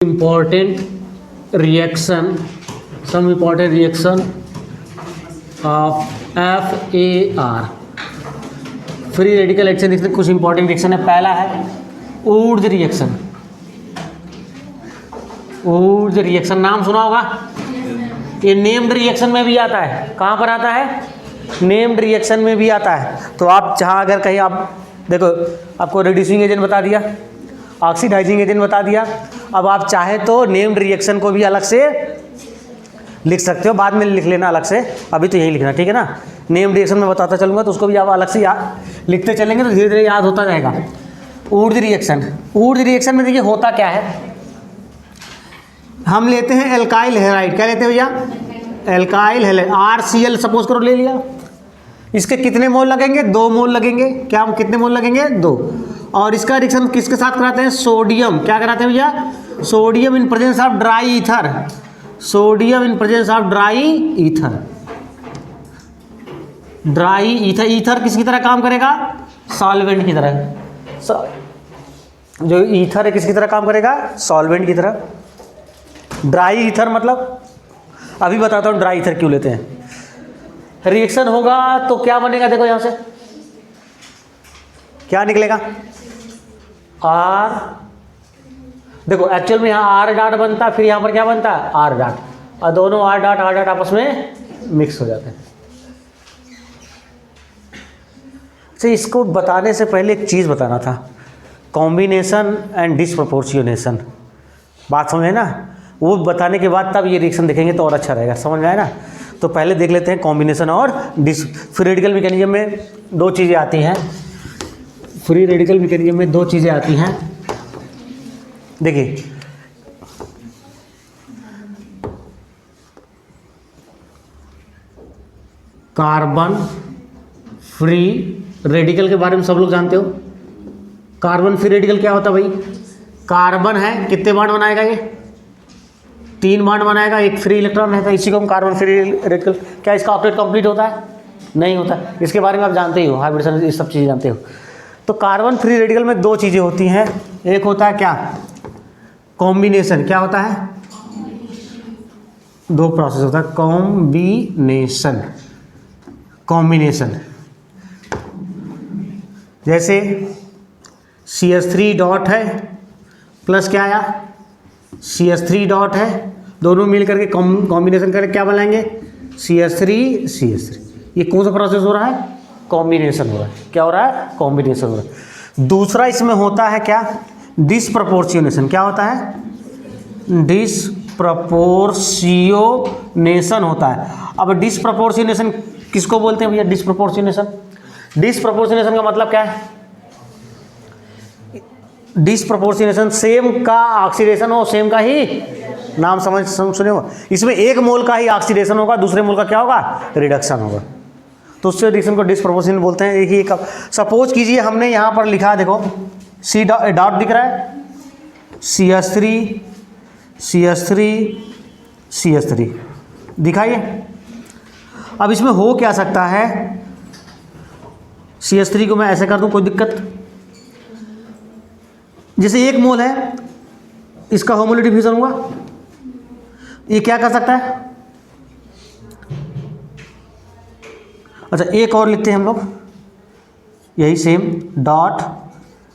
important reaction, some important reaction of FAR, free radical action. इसमें कुछ important reaction है। पहला है ऊर्ज रिएक्शन। ऊर्ज रिएक्शन नाम सुना होगा, ये नेम्ड रिएक्शन में भी आता है। कहाँ पर आता है? नेम्ड रिएक्शन में भी आता है। तो आप जहाँ अगर कहीं आप देखो, आपको रिड्यूसिंग एजेंट बता दिया, ऑक्सीडाइजिंग एजेंट बता दिया। अब आप चाहे तो नेम्ड रिएक्शन को भी अलग से लिख सकते हो, बाद में लिख लेना अलग से, अभी तो यही लिखना, ठीक है ना। नेम्ड रिएक्शन में बताता चलूँगा तो उसको भी आप अलग से लिखते चलेंगे तो धीरे धीरे याद होता जाएगा। ऊर्ज रिएक्शन, ऊर्ज रिएक्शन में देखिए होता क्या है। हम लेते हैं एल्काइल हैलाइड। क्या लेते हैं भैया? एल्काइल हैलाइड, RCl सपोज करो ले लिया। इसके कितने मोल लगेंगे? 2 मोल लगेंगे। क्या कितने मोल लगेंगे? 2। और इसका रिएक्शन किसके साथ कराते हैं? सोडियम। क्या कराते हैं भैया? Sodium in presence of dry ether. Sodium in presence of dry ether. Dry ether, ether किसकी तरह काम करेगा? सॉल्वेंट की तरह। जो ईथर है किसकी तरह काम करेगा? सॉल्वेंट की तरह। ड्राई ईथर मतलब, अभी बताता हूँ ड्राई ईथर क्यों लेते हैं। रिएक्शन होगा तो क्या बनेगा? देखो यहां से क्या निकलेगा? R। देखो एक्चुअल में यहाँ R डॉट बनता है, फिर यहाँ पर क्या बनता है? R डॉट, और दोनों R डॉट आपस में मिक्स हो जाते हैं। तो इसको बताने से पहले एक चीज़ बताना था, कॉम्बिनेशन एंड डिसप्रोपोर्शियोनेशन। बात समझ है ना? वो बताने के बाद तब ये रिएक्शन देखेंगे तो और अच्छा रहेगा, समझ में आया ना। तो पहले देख लेते हैं कॉम्बिनेशन और फ्री रेडिकल मैकेनिज्म में 2 चीज़ें आती हैं। फ्री रेडिकल मैकेनिज्म में 2 चीज़ें आती हैं। देखिए, कार्बन फ्री रेडिकल के बारे में सब लोग जानते हो। कार्बन फ्री रेडिकल क्या होता है भाई? कार्बन है, कितने बॉन्ड बनाएगा ये? 3 बॉन्ड बनाएगा, एक फ्री इलेक्ट्रॉन रहता है, इसी को हम कार्बन फ्री रेडिकल। क्या इसका ऑक्टेट कंप्लीट होता है? नहीं होता। इसके बारे में आप जानते ही हो, हाइब्रिडेशन, इस सब चीज़ें जानते हो। तो कार्बन फ्री रेडिकल में 2 चीज़ें होती हैं। एक होता है क्या? कॉम्बिनेशन। क्या होता है? 2 प्रोसेस होता है, कॉम्बिनेशन। कॉम्बिनेशन जैसे CH3 डॉट है प्लस क्या आया? CH3 डॉट है, दोनों मिल करके कॉम्बिनेशन करके क्या बनाएंगे? CH3। ये कौन सा प्रोसेस हो रहा है? कॉम्बिनेशन हो रहा है। क्या हो रहा है? कॉम्बिनेशन हो रहा है। दूसरा इसमें होता है क्या? डिसप्रोपोर्शियोनेशन। क्या होता है? डिसप्रोपोर्शियोनेशन होता है। अब डिसप्रोपोर्शियोनेशन किसको बोलते हैं भैया? डिसप्रोपोर्शियोनेशन। डिसप्रोपोर्शियोनेशन का मतलब क्या है? डिसप्रोपोर्शियोनेशन, सेम का ऑक्सीडेशन हो, सेम का ही नाम सुने हो। इसमें 1 मोल का ही ऑक्सीडेशन होगा, दूसरे मोल का क्या होगा? रिडक्शन होगा। तो उससे रिएक्शन को डिसप्रोपोर्शियोनेट बोलते हैं। एक सपोज कीजिए हमने यहाँ पर लिखा, देखो C डॉट दिख रहा है, CH3 दिखाइए। अब इसमें हो क्या सकता है? CH3 को मैं ऐसे कर दूं, कोई दिक्कत? जैसे 1 मोल है, इसका होमोलैरिटी डिफ्यूजन हुआ, ये क्या कर सकता है? अच्छा, एक और लिखते हैं हम लोग, यही सेम डॉट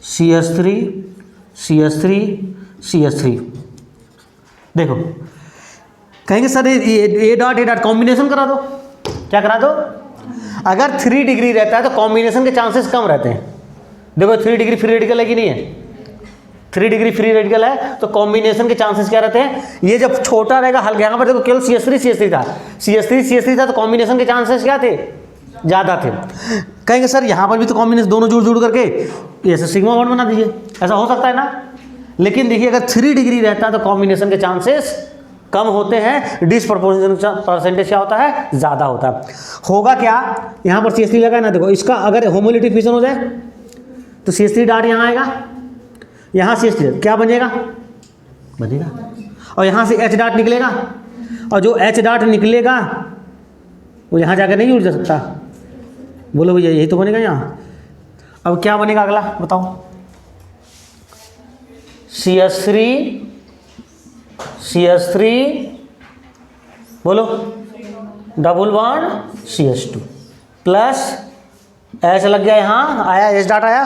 CH3। देखो कहेंगे सर ए डॉट कॉम्बिनेशन करा दो। क्या करा दो? अगर 3 डिग्री रहता है तो कॉम्बिनेशन के चांसेस कम रहते हैं। देखो 3 डिग्री फ्री रेडिकल है कि नहीं है? 3 डिग्री फ्री रेडिकल है तो कॉम्बिनेशन के चांसेस क्या रहते हैं? ये जब छोटा रहेगा हल्का, यहाँ पर देखो केवल CH3 था, CH3 था, तो कॉम्बिनेशन के चांसेस क्या थे? ज़्यादा थे। कहेंगे सर यहाँ पर भी तो कॉम्बिनेशन दोनों जुड़ करके ऐसे सिग्मा बॉन्ड बना दीजिए, ऐसा हो सकता है ना। लेकिन देखिए अगर 3 डिग्री रहता है तो कॉम्बिनेशन के चांसेस कम होते हैं, डिसप्रोपोर्शनल परसेंटेज क्या होता है? ज़्यादा होता है। होगा क्या? यहाँ पर CH3 लगा है ना, देखो इसका अगर होमोलैरिटी डिफ्यूजन हो जाए तो CH3 डॉट यहाँ आएगा, यहाँ CH3 क्या बनेगा? और यहाँ से H डॉट निकलेगा, और जो H डॉट निकलेगा वो यहाँ जाकर नहीं जुड़ जा सकता। बोलो भैया यही तो बनेगा यहाँ। अब क्या बनेगा अगला बताओ? CH3 CH3 बोलो double bond CH2 plus H लग गया यहाँ, आया H डॉट आया,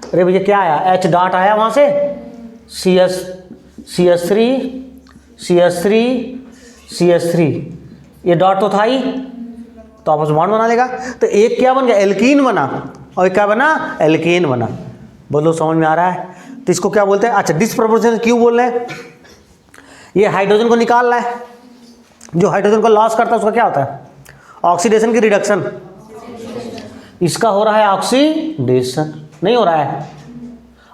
अरे भैया क्या आया, H डॉट आया वहाँ से, CH3 ये डॉट तो था ही, तो आपस में बॉन्ड बना लेगा। तो एक क्या बन गया, एल्कीन बना, और एक क्या बना, एल्केन बना। बोलो समझ में आ रहा है? तो इसको क्या बोलते हैं? अच्छा, डिस्प्रपोर्शनल क्यों बोल रहे हैं? ये हाइड्रोजन को निकाल रहा है, जो हाइड्रोजन को लॉस करता है उसका क्या होता है? ऑक्सीडेशन की रिडक्शन। इसका हो रहा है ऑक्सीडेशन, नहीं हो रहा है,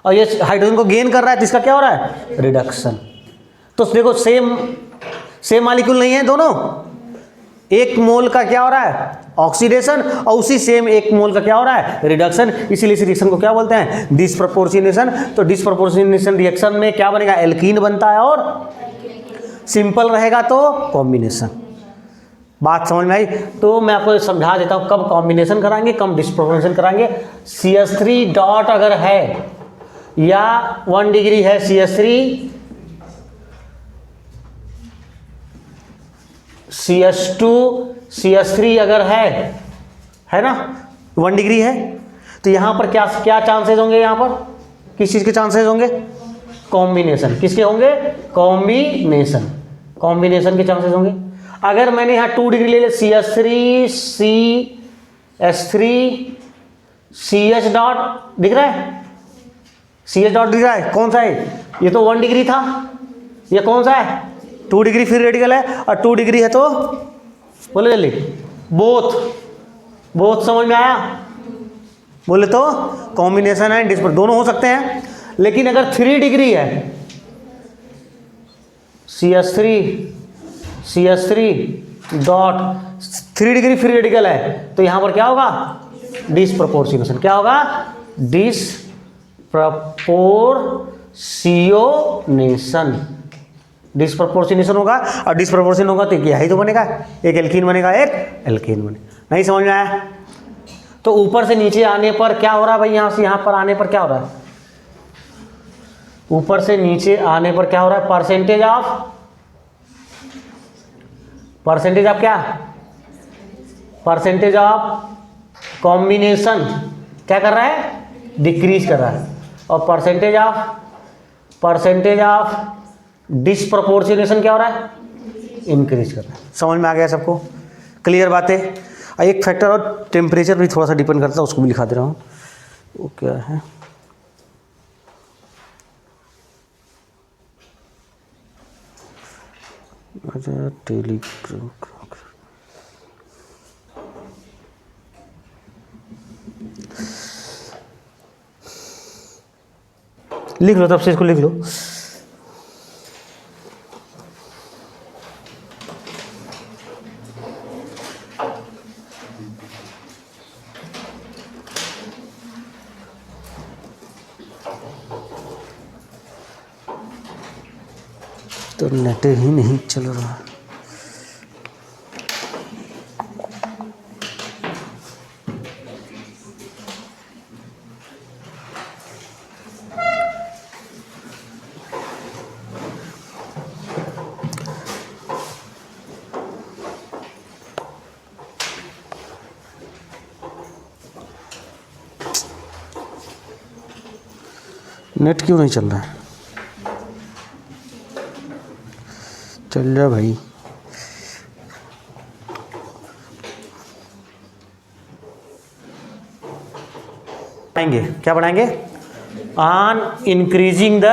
और ये हाइड्रोजन को गेन कर रहा है, तो इसका क्या हो रहा है? रिडक्शन। तो देखो सेम मॉलिक्यूल नहीं है दोनों, एक मोल का क्या हो रहा है? ऑक्सीडेशन, और उसी सेम एक मोल का क्या हो रहा है? रिडक्शन। इसीलिए इस रिएक्शन को क्या बोलते हैं? डिस्प्रपोर्शनेशन। तो डिस्प्रपोर्शनेशन रिएक्शन में क्या बनेगा? एल्कीन बनता है, और सिंपल रहेगा तो कॉम्बिनेशन। बात समझ में आई? तो मैं आपको समझा देता हूं कब कॉम्बिनेशन कराएंगे, कब डिस्प्रपोर्शनेशन कराएंगे। CH3 डॉट अगर है या 1 डिग्री है, CH2 CH3 अगर है ना, 1 डिग्री है, तो यहां पर क्या क्या चांसेस होंगे? यहां पर किस चीज के चांसेस होंगे? कॉम्बिनेशन। किसके होंगे? कॉम्बिनेशन के चांसेस होंगे। अगर मैंने यहाँ 2 डिग्री ले लिया, CH3 CH डॉट दिख रहा है, CH डॉट दिख रहा है, कौन सा है? ये तो 1 डिग्री था, ये कौन सा है? 2 डिग्री फ्री रेडिकल है, और 2 डिग्री है तो बोले जल्दी, बोथ समझ में आया? बोले तो कॉम्बिनेशन है, डिस्पर दोनों हो सकते हैं। लेकिन अगर 3 डिग्री है, CH3 dot 3 degree free radical है, तो यहां पर क्या होगा? डिस्प्रपोर्शनेशन। क्या होगा? डिस्प्रपोर्शनेशन होगा, और डिस्प्रपोर्शन होगा तो यही तो बनेगा, एक एल्कीन बनेगा, एक एल्केन बनेगा। नहीं समझ में आया? तो ऊपर से नीचे आने पर क्या हो रहा है भाई? यहां से यहां पर आने पर क्या हो रहा है? ऊपर से नीचे आने पर क्या हो रहा है? परसेंटेज ऑफ क्या? परसेंटेज ऑफ कॉम्बिनेशन क्या कर रहा है? डिक्रीज कर रहा है। और परसेंटेज ऑफ डिस्प्रपोर्शनेशन क्या हो रहा है? इंक्रीज कर रहा है। समझ में आ गया सबको? क्लियर बातें? एक फैक्टर और टेम्परेचर भी थोड़ा सा डिपेंड करता है, उसको भी लिखा दे रहा हूँ। वो क्या है? अच्छा, टेलीग्राम लिख लो, तब से इसको लिख लो। तो नेट ही नहीं चल रहा। नेट क्यों नहीं चल रहा है? चल जा भाई। बढ़ाएंगे, क्या बढ़ाएंगे? On increasing the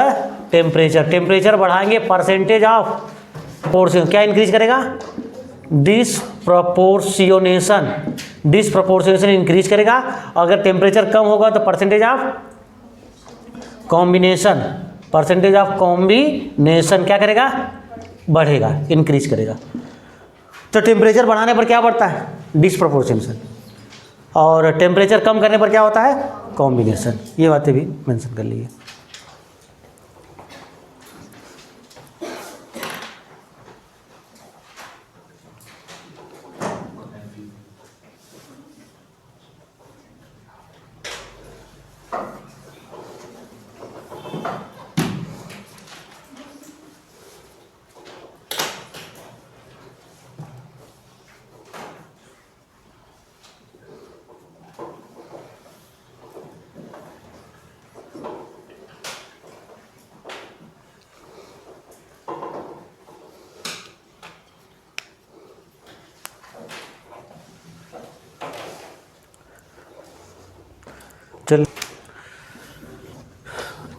temperature. Temperature बढ़ाएंगे, परसेंटेज ऑफ पोर्शन क्या इंक्रीज करेगा? डिस्प्रपोर्शनेशन इंक्रीज करेगा। अगर टेम्परेचर कम होगा तो परसेंटेज ऑफ कॉम्बिनेशन क्या करेगा? बढ़ेगा, इंक्रीज करेगा। तो टेम्परेचर बढ़ाने पर क्या बढ़ता है? डिस्प्रपोर्शनेशन। और टेम्परेचर कम करने पर क्या होता है? कॉम्बिनेशन। ये बातें भी मेंशन कर लीजिए।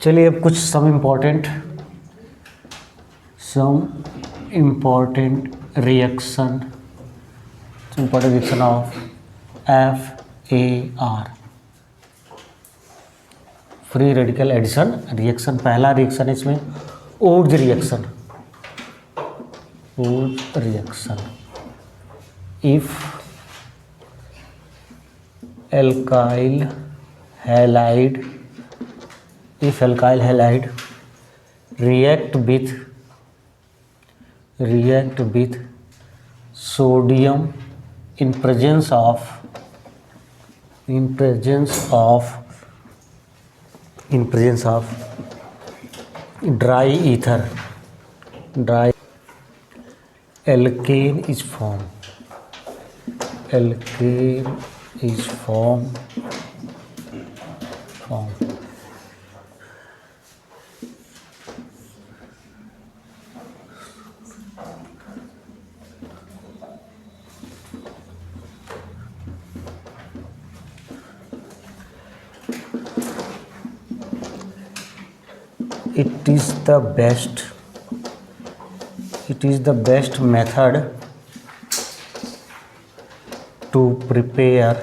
चलिए अब कुछ some important reaction of FAR, free radical addition reaction. पहला रिएक्शन है इसमें Wurtz reaction. If alkyl halide react with sodium in presence of dry ether, alkane is formed. It is the best method to prepare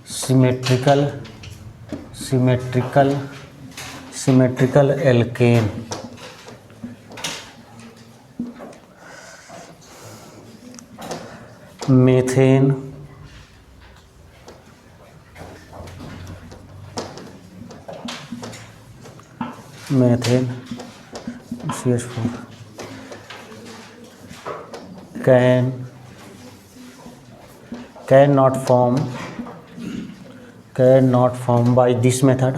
symmetrical alkane. Methane CH4 cannot form by this method.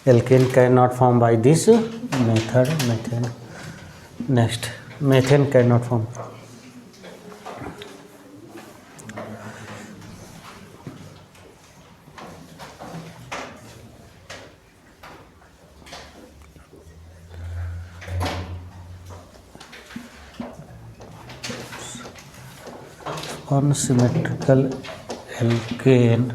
Alkane cannot form by this method. Methane cannot form. Unsymmetrical alkane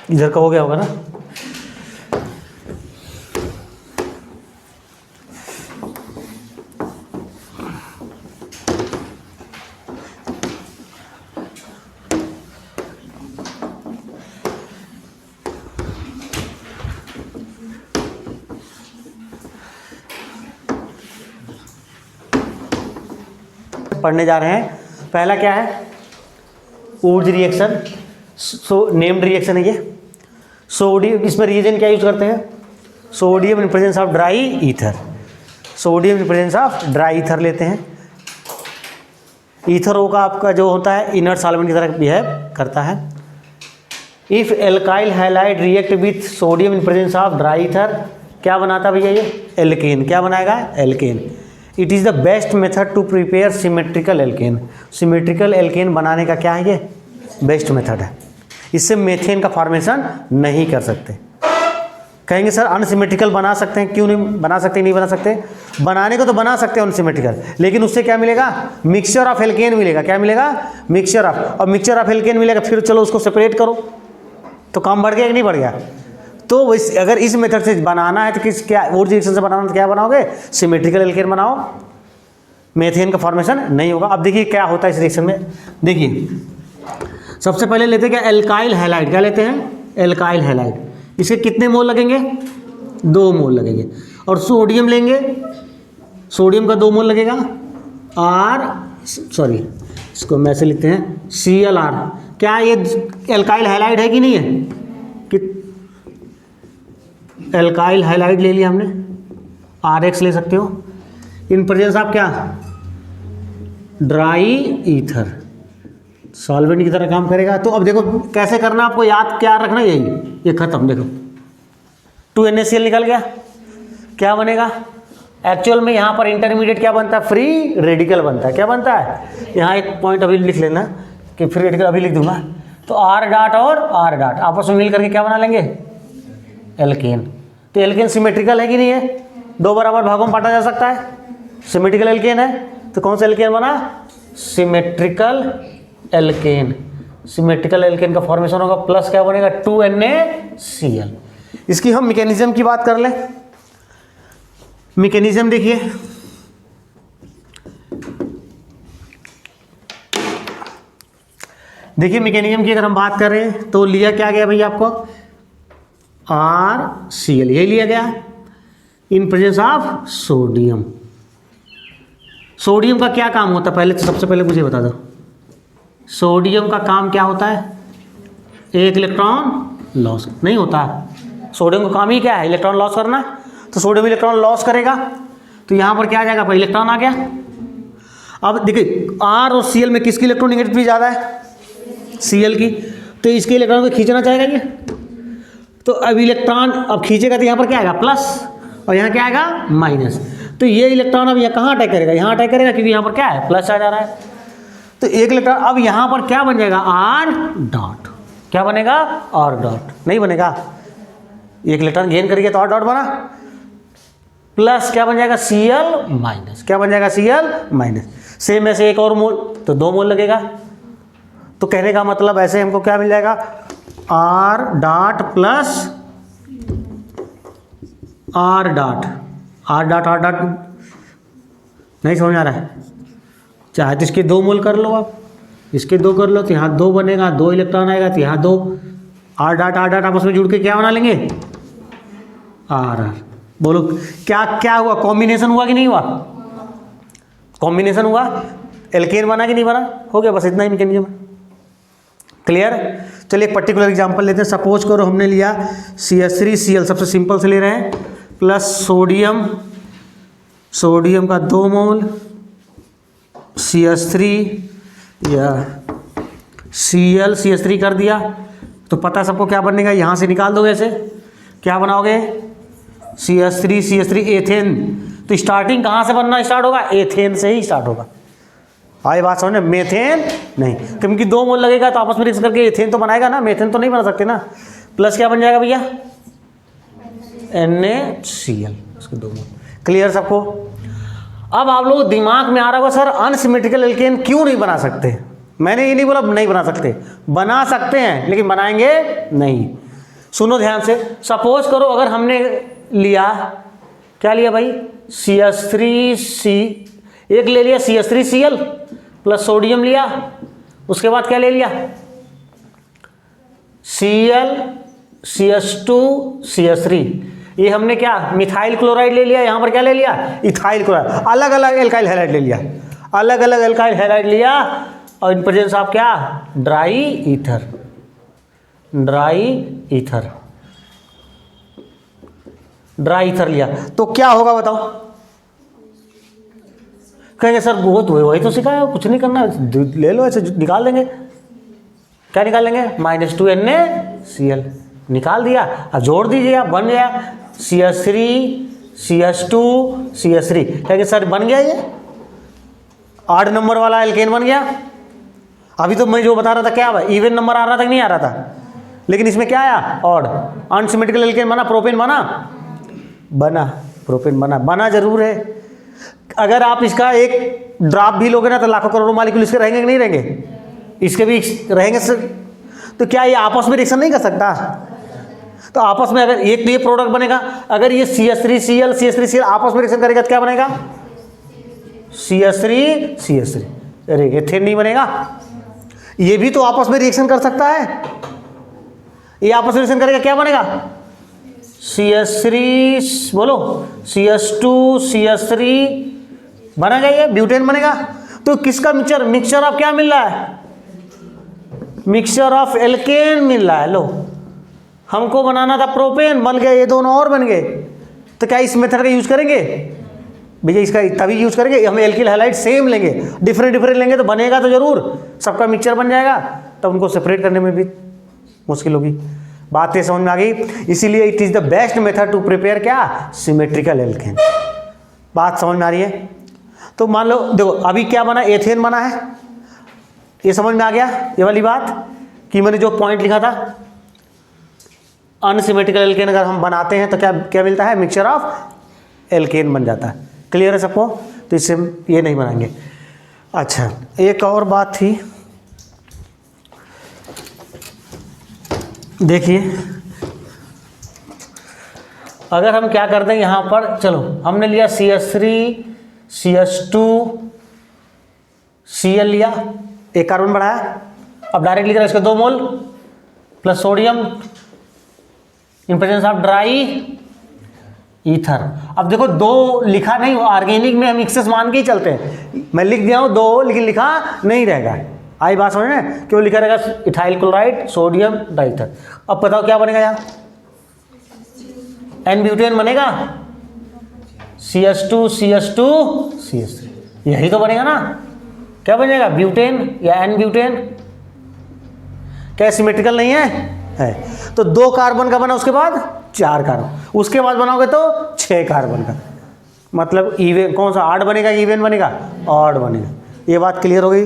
इधर का हो गया होगा ना। पढ़ने जा रहे हैं। पहला क्या है? ओर्ज रिएक्शन, नेम्ड रिएक्शन है ये। सोडियम, इसमें रिएजेंट क्या यूज करते हैं? Sodium in presence of dry ether लेते हैं। ईथर का आपका जो होता है इनर्ट सॉल्वेंट की तरह बिहेव करता है। If alkyl halide react with sodium in presence of dry ether, क्या बनाता भैया ये? एल्केन। क्या बनाएगा? Alkane. It is the best method to prepare symmetrical alkane. Symmetrical alkane बनाने का क्या है? ये बेस्ट मेथड है। इससे मेथेन का फॉर्मेशन नहीं कर सकते। कहेंगे सर अनसिमेट्रिकल बना सकते हैं, क्यों नहीं बना सकते? नहीं बना सकते। बनाने को तो बना सकते हैं अनसिमेट्रिकल, लेकिन उससे क्या मिलेगा? मिक्सचर ऑफ एल्केन मिलेगा। क्या मिलेगा? Mixture of. और मिक्सचर ऑफ एल्केन मिलेगा, फिर चलो उसको सेपरेट करो, तो काम बढ़ गया कि नहीं बढ़ गया? तो अगर इस मेथड से बनाना है तो क्या ओर्ज रिएक्शन से बनाना, तो क्या बनाओगे? सिमेट्रिकल एल्केन बनाओ। मेथेन का फॉर्मेशन नहीं होगा। अब देखिए क्या होता है इस रिएक्शन में। देखिए सबसे पहले लेते हैं क्या, एल्काइल हैलाइड। क्या लेते हैं, एल्काइल हैलाइड। इसके कितने मोल लगेंगे, 2 मोल लगेंगे। और सोडियम लेंगे, सोडियम का 2 मोल लगेगा। इसको मैं ऐसे लिखते हैं ClR। क्या ये एल्काइल हैलाइड है कि नहीं है, कि एल्काइल हैलाइड ले लिया हमने, RH ले सकते हो। इन प्रेजेंस आप क्या, ड्राई ईथर, सॉल्वेंट की तरह काम करेगा। तो अब देखो कैसे करना, आपको याद क्या रखना, यही ये खत्म। देखो 2NaCl निकल गया, क्या बनेगा, एक्चुअल में यहाँ पर इंटरमीडिएट क्या बनता है, फ्री रेडिकल बनता है। क्या बनता है, यहाँ एक पॉइंट अभी लिख लेना कि फ्री रेडिकल अभी लिख दूंगा। तो R डॉट और R डॉट आपस में मिल करके क्या बना लेंगे, एल्केन। तो एल्केन सिमेट्रिकल है कि नहीं है, 2 बराबर भागों में बांटा जा सकता है, सिमेट्रिकल एल्केन है। तो कौन सा एल्केन बना, सिमेट्रिकल एल्केन। सिमेट्रिकल एल्केन का फॉर्मेशन होगा प्लस क्या बनेगा, 2NaCl। इसकी हम मैकेनिज्म की बात कर लें। मैकेनिज्म देखिए, मैकेनिज्म की अगर हम बात करें तो लिया क्या गया भैया आपको, RCl यही लिया गया इन प्रेजेंस ऑफ सोडियम। सोडियम का क्या काम होता है, पहले सबसे पहले मुझे बता दो, सोडियम का काम क्या होता है, एक इलेक्ट्रॉन लॉस नहीं होता। सोडियम का काम ही क्या है, इलेक्ट्रॉन लॉस करना। तो सोडियम इलेक्ट्रॉन लॉस करेगा, तो यहाँ पर क्या आ जाएगा, भाई इलेक्ट्रॉन आ गया। अब देखिए R और Cl में किसकी इलेक्ट्रॉन नेगेटिविटी ज़्यादा है, Cl की। तो इसके इलेक्ट्रॉन को खींचना चाहेगा ये, तो अब इलेक्ट्रॉन अब खींचेगा तो यहाँ पर क्या आएगा, प्लस, और यहाँ क्या आएगा, माइनस। तो ये इलेक्ट्रॉन अब यहाँ कहाँ अटैक करेगा, यहाँ अटैक करेगा, क्योंकि यहाँ पर क्या है, प्लस आ जा रहा है। तो एक इलेक्ट्रॉन अब यहाँ पर क्या बन जाएगा, R डॉट। क्या बनेगा, R डॉट नहीं बनेगा, एक इलेक्ट्रॉन गेन करिए तो R डॉट बना, प्लस क्या बन जाएगा, Cl माइनस। क्या बन जाएगा, Cl माइनस। सेम में से एक और मोल, तो 2 मोल लगेगा। तो कहने का मतलब ऐसे हमको क्या मिल जाएगा, R dot plus R dot. R dot नहीं समझ आ रहा है, चाहे तो इसके 2 मोल कर लो आप, इसके 2 कर लो, तो यहाँ 2 बनेगा, 2 इलेक्ट्रॉन आएगा, तो यहाँ 2। R डॉट आपस में जुड़ के क्या बना लेंगे, R। बोलो क्या क्या हुआ, कॉम्बिनेशन हुआ कि नहीं हुआ, कॉम्बिनेशन हुआ, एल्केन बना कि नहीं बना, हो गया। बस इतना ही मैकेनिज्म, क्लियर। चलिए एक पर्टिकुलर एग्जांपल लेते हैं। सपोज करो हमने लिया CH3Cl, सबसे सिंपल से ले रहे हैं, प्लस सोडियम का 2 मोल, CH3 या CH3 कर दिया, तो पता सबको क्या बनेगा, यहाँ से निकाल दोगे ऐसे, क्या बनाओगे, CH3 एथेन। तो स्टार्टिंग कहाँ से बनना स्टार्ट होगा, एथेन से ही स्टार्ट होगा। आई बात समझ, मेथेन नहीं, क्योंकि 2 मोल लगेगा तो आपस में रिएक्शन करके एथेन तो बनाएगा ना, मेथेन तो नहीं बना सकते ना। प्लस क्या बन जाएगा भैया, NaCl, उसके 2 मोल। क्लियर सबको। अब आप लोग दिमाग में आ रहा होगा सर अनसिमेट्रिकल एल्केन क्यों नहीं बना सकते। मैंने ये नहीं बोला नहीं बना सकते, बना सकते हैं लेकिन बनाएंगे नहीं। सुनो ध्यान से, सपोज करो अगर हमने लिया, क्या लिया भाई, CH3C, एक ले लिया CH3Cl प्लस सोडियम लिया, उसके बाद क्या ले लिया, Cl CH2 CH3, ये हमने क्या मिथाइल क्लोराइड ले लिया, यहाँ पर क्या ले लिया, इथाइल क्लोराइड। अलग अलग एल्काइल हैलाइड ले लिया, अलग अलग एल्काइल हैलाइड लिया, और इन प्रेजेंस ऑफ क्या, ड्राई ईथर, ड्राई ईथर लिया, तो क्या होगा बताओ। कहेंगे सर बहुत वही तो सिखाया, कुछ नहीं करना, ले लो ऐसे निकाल देंगे। क्या निकाल लेंगे, -2NaCl निकाल दिया, अब जोड़ दीजिए, आप बन गया CH3 CH2 CH3। कहेंगे सर बन गया, ये 8 नंबर वाला एल्केन बन गया। अभी तो मैं जो बता रहा था क्या इवन नंबर आ रहा था कि नहीं आ रहा था, लेकिन इसमें क्या आया, ऑड। अनसिमेट्रिकल एल्केन बना, प्रोपेन बना, प्रोपेन बना जरूर है। अगर आप इसका एक ड्रॉप भी लोगे ना तो लाखों करोड़ों मॉलिक्यूल इसके रहेंगे कि नहीं रहेंगे, इसके भी रहेंगे सर। तो क्या ये आपस में रिएक्शन नहीं कर सकता, तो आपस में अगर एक तो ये प्रोडक्ट बनेगा, अगर ये CH3Cl आपस में रिएक्शन करेगा तो क्या बनेगा, CH3 अरे एथेन नहीं बनेगा। ये भी तो आपस में रिएक्शन कर सकता है, ये आपस में रिएक्शन करेगा, क्या बनेगा? CH3 बोलो, CH2 CH3 बनेगा, ये ब्यूटेन बनेगा। तो किसका मिक्सचर ऑफ क्या मिल रहा है? मिक्सचर ऑफ एल्केन मिल रहा है। लो, हमको बनाना था प्रोपेन, बन गए ये दोनों और बन गए। तो क्या इस मेथड का यूज करेंगे भैया? इसका तभी यूज करेंगे, हम एल्किल हैलाइड सेम लेंगे, डिफरेंट लेंगे तो बनेगा तो जरूर, सबका मिक्सचर बन जाएगा, तब उनको सेपरेट करने में भी मुश्किल होगी। बातें समझ में आ गई? इसीलिए it is the best method to prepare क्या? Symmetrical alkane. बात समझ में आ रही है? तो मान लो देखो अभी क्या बना, एथेन बना है, ये समझ में आ गया ये वाली बात कि मैंने जो पॉइंट लिखा था, अनसिमेट्रिकल एल्केन अगर हम बनाते हैं तो क्या क्या मिलता है? मिक्सचर ऑफ एल्केन बन जाता है। क्लियर है सबको? तो इससे ये नहीं बनाएंगे। अच्छा, एक और बात थी, देखिए अगर हम क्या करते हैं यहाँ पर, चलो हमने लिया CH3 CH2 Cl लिया, एक कार्बन बढ़ाया, अब डायरेक्ट लिख रहे हैं इसके 2 mole plus sodium in presence of dry ether. अब देखो 2 लिखा नहीं, ऑर्गेनिक में हम एक्सेस मान के ही चलते हैं, मैं लिख दिया हूँ 2 लेकिन लिखा नहीं रहेगा। आई बात समझ में? क्यों लिखा रहेगा? इथाइल क्लोराइड सोडियम डाइथर। अब बताओ क्या बनेगा यहाँ? एन ब्यूटेन बनेगा, CH2 CH2 CH3, यही तो बनेगा ना। क्या बनेगा? ब्यूटेन या एन ब्यूटेन। क्या सिमेट्रिकल नहीं है? तो 2 कार्बन का बना, उसके बाद 4 कार्बन, उसके बाद बनाओगे तो 6 कार्बन का, मतलब इवन कौन सा? ऑड बनेगा, इवन बनेगा, ऑड बनेगा। ये बात क्लियर हो गई?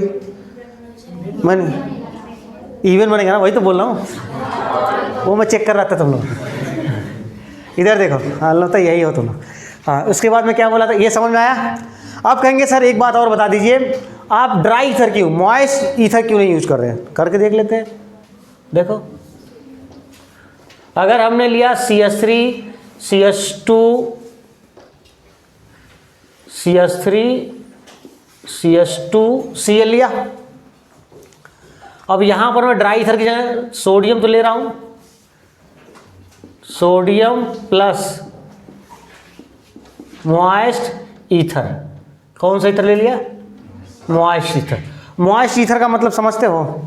मैंने इवन बनेगा ना, वही तो बोल रहा हूँ, वो मैं चेक कर रहा था तुम लोग। इधर देखो, हाँ लो तो यही हो तुम लोग। हाँ, उसके बाद में क्या बोला था, ये समझ में आया? आप कहेंगे सर एक बात और बता दीजिए, आप ड्राई ईथर क्यों, मॉइस्ट ईथर क्यों नहीं यूज कर रहे हैं? करके देख लेते हैं। देखो अगर हमने लिया CH3 CH2 CH3 CH2 Cl लिया, अब यहां पर मैं ड्राई ईथर की जगह सोडियम तो ले रहा हूं, सोडियम प्लस मॉइस्ट ईथर। कौन सा ईथर ले लिया? Moist ether. मॉइस्ट ईथर का मतलब समझते हो?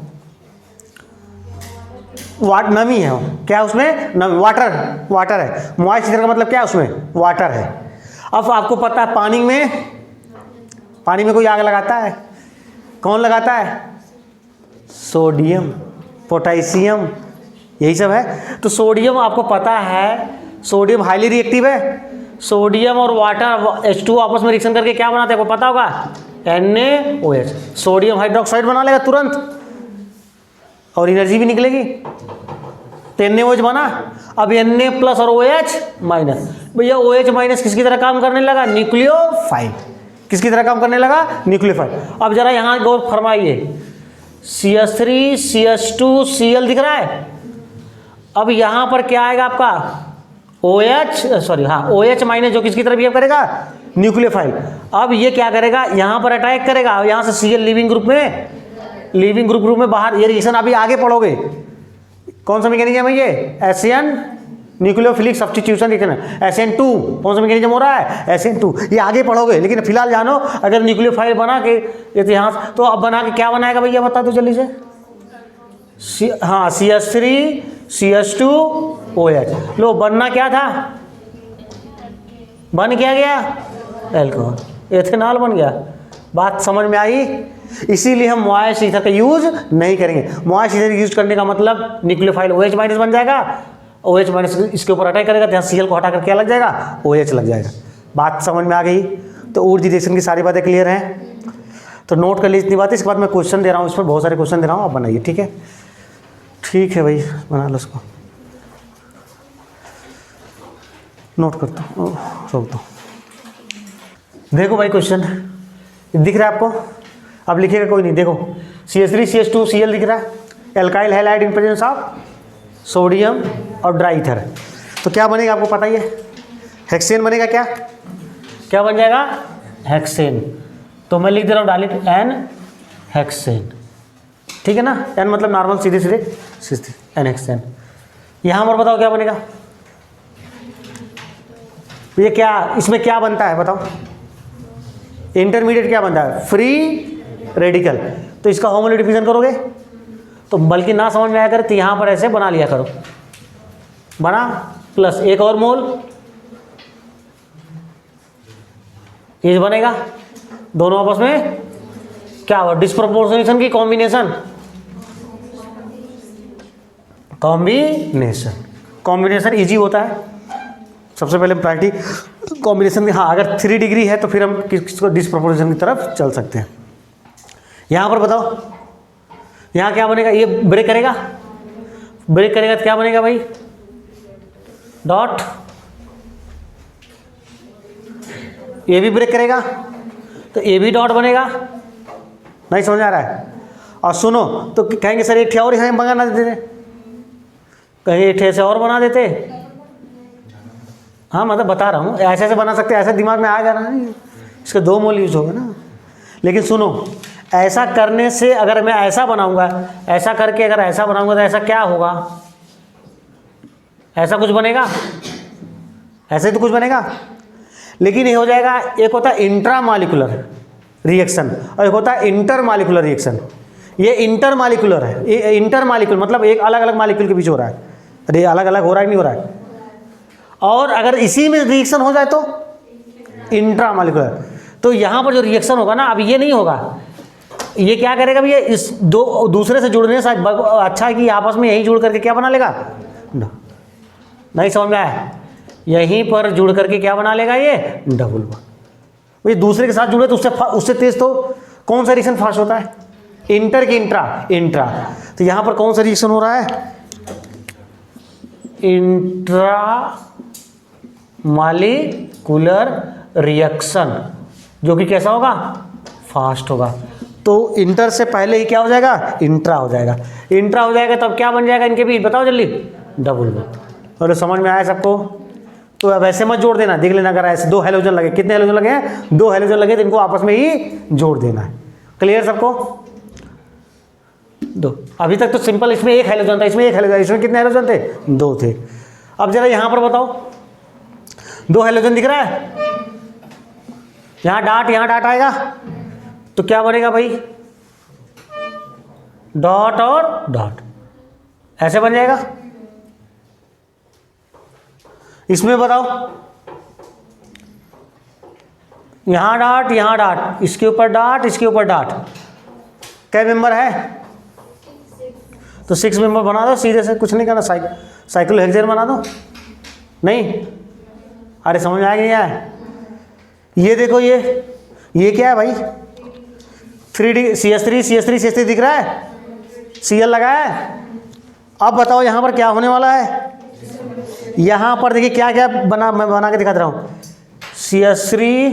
नमी है, क्या उसमें? नमी, वाटर है। मॉइस्ट ईथर का मतलब क्या है? उसमें वाटर है। अब आपको पता है पानी में कोई आग लगाता है? कौन लगाता है? सोडियम, पोटेशियम, यही सब है। तो सोडियम आपको पता है, सोडियम हाईली रिएक्टिव है। सोडियम और वाटर H2 आपस में रिएक्शन करके क्या बनाते हैं आपको पता होगा? NaOH, सोडियम हाइड्रोक्साइड बना लेगा तुरंत और एनर्जी भी निकलेगी। तो NaOH बना, अब Na प्लस और OH माइनस। भैया OH माइनस किसकी तरह काम करने लगा? न्यूक्लियोफाइल। किसकी तरह काम करने लगा? न्यूक्लियोफाइल। अब जरा यहाँ गौर फरमाइए, CH3 CH2 Cl दिख रहा है। अब यहाँ पर क्या आएगा आपका? OH माइनस, जो किसकी तरह बिहेव करेगा? न्यूक्लियोफाइल। अब ये क्या करेगा? यहाँ पर अटैक करेगा, यहाँ से Cl लिविंग ग्रुप में बाहर, ये रिएक्शन अभी आगे पढ़ोगे। कौन सा मैकेनिज्म है ये? एशियन न्यूक्लियोफिलिक सब्स्टिट्यूशन लिखना है। SN2 कौन सा मैकेनिज्म हो रहा है? SN2, ये आगे पढ़ोगे, लेकिन फिलहाल जानो अगर न्यूक्लियोफाइल बना के इतिहास, तो अब बना के क्या बनाएगा भैया बता दो जल्दी से। हाँ, CH3 CH2 OH। लो, बनना क्या था? बन क्या गया? एल्कोहल, एथेनॉल बन गया। बात समझ में आई? इसीलिए हम मॉइस्ट ईथर का यूज नहीं करेंगे। मॉइस्ट ईथर यूज करने का मतलब न्यूक्लियोफाइल OH माइनस बन जाएगा, OH माइनस इसके ऊपर अटैक करेगा, तो यहाँ Cl को हटा कर क्या लग जाएगा? OH लग जाएगा। बात समझ में आ गई? तो ऊर्जा रिएक्शन की सारी बातें क्लियर हैं। तो नोट कर लीजिए इतनी बातें। इसके बाद मैं क्वेश्चन दे रहा हूँ, इस पर बहुत सारे क्वेश्चन दे रहा हूँ, आप बनाइए। ठीक है? ठीक है भाई, बना लो उसको, नोट करता हूँ, रोक दो। देखो भाई क्वेश्चन दिख रहा है आपको? अब लिखिएगा कोई नहीं। देखो CH3 CH2 Cl दिख रहा है, alkyl halide in presence of sodium और ड्राई ईथर। तो क्या बनेगा आपको पता ही है? हेक्सेन बनेगा। क्या क्या बन जाएगा? हेक्सेन। तो मैं लिख दे रहा हूँ डायरेक्ट एन हेक्सेन, ठीक है ना। एन मतलब नॉर्मल सीधे सीधे एन हेक्सेन। यहाँ पर बताओ क्या बनेगा, ये क्या, इसमें क्या बनता है बताओ, इंटरमीडिएट क्या बनता है, फ्री रेडिकल। तो इसका होमोलॉजी डिफिजन करोगे तो बल्कि ना समझ में आया करे तो यहाँ पर ऐसे बना लिया करो, बना प्लस एक और मोल ये बनेगा, दोनों आपस में क्या हुआ, डिस्प्रोपोर्शनेशन की कॉम्बिनेशन, कॉम्बिनेशन इजी होता है। सबसे पहले प्रायोरिटी कॉम्बिनेशन की, हाँ अगर 3 डिग्री है तो फिर हम किसको डिस्प्रोपोर्शनेशन की तरफ चल सकते हैं। यहाँ पर बताओ यहाँ क्या बनेगा, ये ब्रेक करेगा, ब्रेक करेगा तो क्या बनेगा भाई, डॉट, ये भी ब्रेक करेगा तो ये भी डॉट बनेगा, नहीं समझ आ रहा है। और सुनो तो कहेंगे सर एक ठे और यहाँ बना देते, कहीं एक ठे से और बना देते, हाँ मतलब बता रहा हूँ ऐसे ऐसे बना सकते, ऐसे दिमाग में आ जा रहा है, इसके 2 मोल यूज होगा ना। लेकिन सुनो ऐसा करने से अगर मैं ऐसा बनाऊंगा, ऐसा करके अगर ऐसा बनाऊंगा तो ऐसा क्या होगा, ऐसा कुछ बनेगा, ऐसे तो कुछ बनेगा। लेकिन ये हो जाएगा, एक होता है इंट्रामॉलिक्यूलर रिएक्शन और एक होता है इंटरमॉलिक्यूलर रिएक्शन। ये इंटरमॉलिक्यूलर है, ये इंटरमॉलिक्यूलर मतलब एक अलग अलग मॉलिक्यूल के बीच हो रहा है, अरे अलग अलग हो रहा है नहीं हो रहा है। और अगर इसी में रिएक्शन हो जाए तो इंट्रामॉलिक्यूलर। तो यहाँ पर जो रिएक्शन होगा ना, अब ये नहीं होगा, ये क्या करेगा भैया, इस दो दूसरे से जुड़ने से अच्छा है कि आपस में यही जुड़ करके क्या बना लेगा, नहीं समझ में आया, यहीं पर जुड़ करके क्या बना लेगा ये डबल बॉन्ड। ये दूसरे के साथ जुड़े तो उससे तेज तो कौन सा रिएक्शन फास्ट होता है, इंटर की इंट्रा। तो यहाँ पर कौन सा रिएक्शन हो रहा है, इंट्रा मॉलिक्यूलर रिएक्शन, जो कि कैसा होगा, फास्ट होगा। तो इंटर से पहले ही क्या हो जाएगा, इंट्रा हो जाएगा, इंट्रा हो जाएगा तब क्या बन जाएगा इनके बीच, बताओ जल्दी, डबल बॉन्ड। और समझ में आया सबको। तो अब ऐसे मत जोड़ देना, देख लेना अगर ऐसे 2 हैलोजन लगे, कितने हैलोजन लगे हैं, 2 हैलोजन लगे, तो इनको आपस में ही जोड़ देना है। क्लियर सबको, 2। अभी तक तो सिंपल इसमें 1 हैलोजन था, इसमें 1 हैलोजन, इसमें कितने हैलोजन थे, 2 थे। अब जरा यहाँ पर बताओ 2 हैलोजन दिख रहा है, यहाँ डाट आएगा तो क्या बनेगा भाई, डॉट और डॉट, ऐसे बन जाएगा। इसमें बताओ यहां डाट, इसके ऊपर डाट, इसके ऊपर डाट, क्या मेंबर है, तो 6 मेंबर बना दो सीधे से, कुछ नहीं करना, साइक्लोहेक्सेन बना दो। नहीं, अरे समझ आ गया है। ये देखो ये क्या है भाई, 3D CH3 दिख रहा है, Cl लगा है। अब बताओ यहाँ पर क्या होने वाला है, यहाँ पर देखिए क्या क्या मैं बना के दिखा रहा हूँ, CH3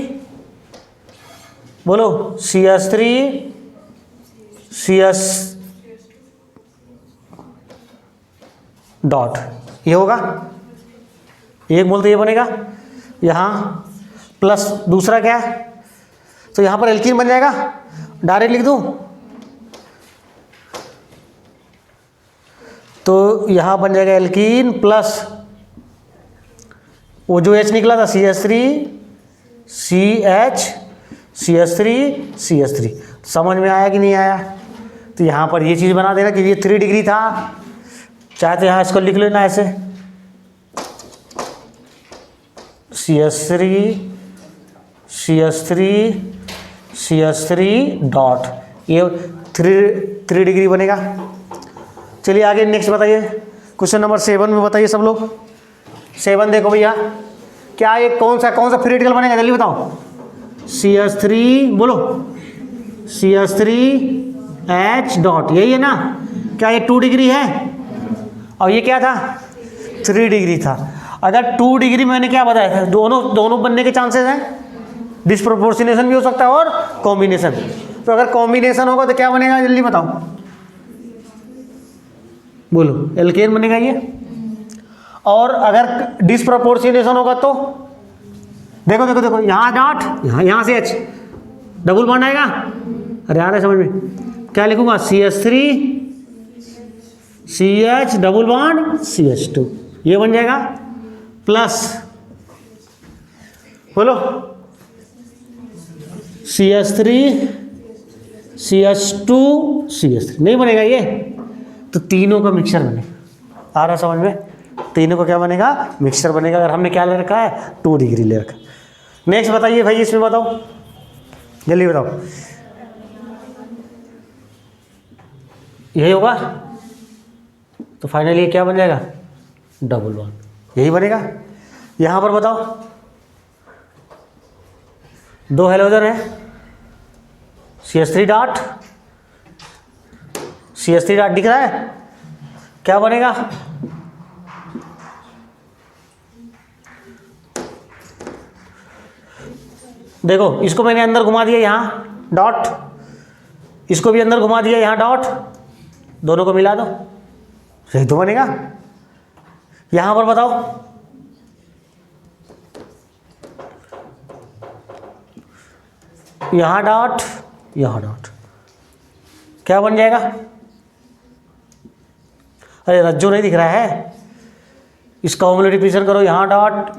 बोलो, CH3 CH डॉट, ये होगा, एक मोल तो ये बनेगा, यहाँ प्लस दूसरा क्या है, तो यहाँ पर एल्कीन बन जाएगा, डायरेक्ट लिख दूँ तो यहाँ बन जाएगा एल्कीन प्लस वो जो H निकला था CH3 समझ में आया कि नहीं आया। तो यहाँ पर ये चीज़ बना देना कि ये 3 डिग्री था, चाहे तो यहाँ इसको लिख लेना ऐसे CH3 डॉट, ये 3 डिग्री बनेगा। चलिए आगे नेक्स्ट बताइए, क्वेश्चन नंबर 7 में बताइए सब लोग। 7 देखो भैया, क्या ये कौन सा फ्री रेडिकल बनेगा, जल्दी बताओ। CH3 बोलो, CH3H डॉट, यही है ना, क्या ये 2 डिग्री है और ये क्या था 3 डिग्री था। अगर 2 डिग्री मैंने क्या बताया था, दोनों बनने के चांसेस हैं, डिस्प्रोपोर्शनेशन भी हो सकता है और कॉम्बिनेशन। तो अगर कॉम्बिनेशन होगा तो क्या बनेगा, जल्दी बताओ, बोलो, एल्केन बनेगा ये। और अगर डिस्प्रोपोर्शनेशन होगा तो देखो यहाँ डॉट, यहाँ से H, डबल बॉन्ड आएगा। अरे आ रहा है समझ में? क्या लिखूंगा? CH3 CH double bond CH2, ये बन जाएगा। प्लस बोलो CH3 CH2 CH3, नहीं बनेगा ये, तो तीनों का मिक्सचर बनेगा। आ रहा समझ में? तीनों का क्या बनेगा? मिक्सचर बनेगा। अगर हमने क्या ले रखा है? 2 डिग्री ले रखा है। नेक्स्ट बताइए भाई, इसमें बताओ, जल्दी बताओ, यही होगा। तो फाइनली क्या बन जाएगा? डबल बॉन्ड, यही बनेगा। यहां पर बताओ, 2 हैलोजन है, CH3 डॉट, CH3 डॉट दिख रहा है, क्या बनेगा? देखो इसको मैंने अंदर घुमा दिया यहां डॉट, इसको भी अंदर घुमा दिया यहां डॉट, दोनों को मिला दो, यही तो बनेगा। यहां पर बताओ, यहां डॉट, यहां डॉट, क्या बन जाएगा? अरे रज्जो नहीं दिख रहा है, इसका होमोलैरिटी प्रेशर करो, यहां डॉट,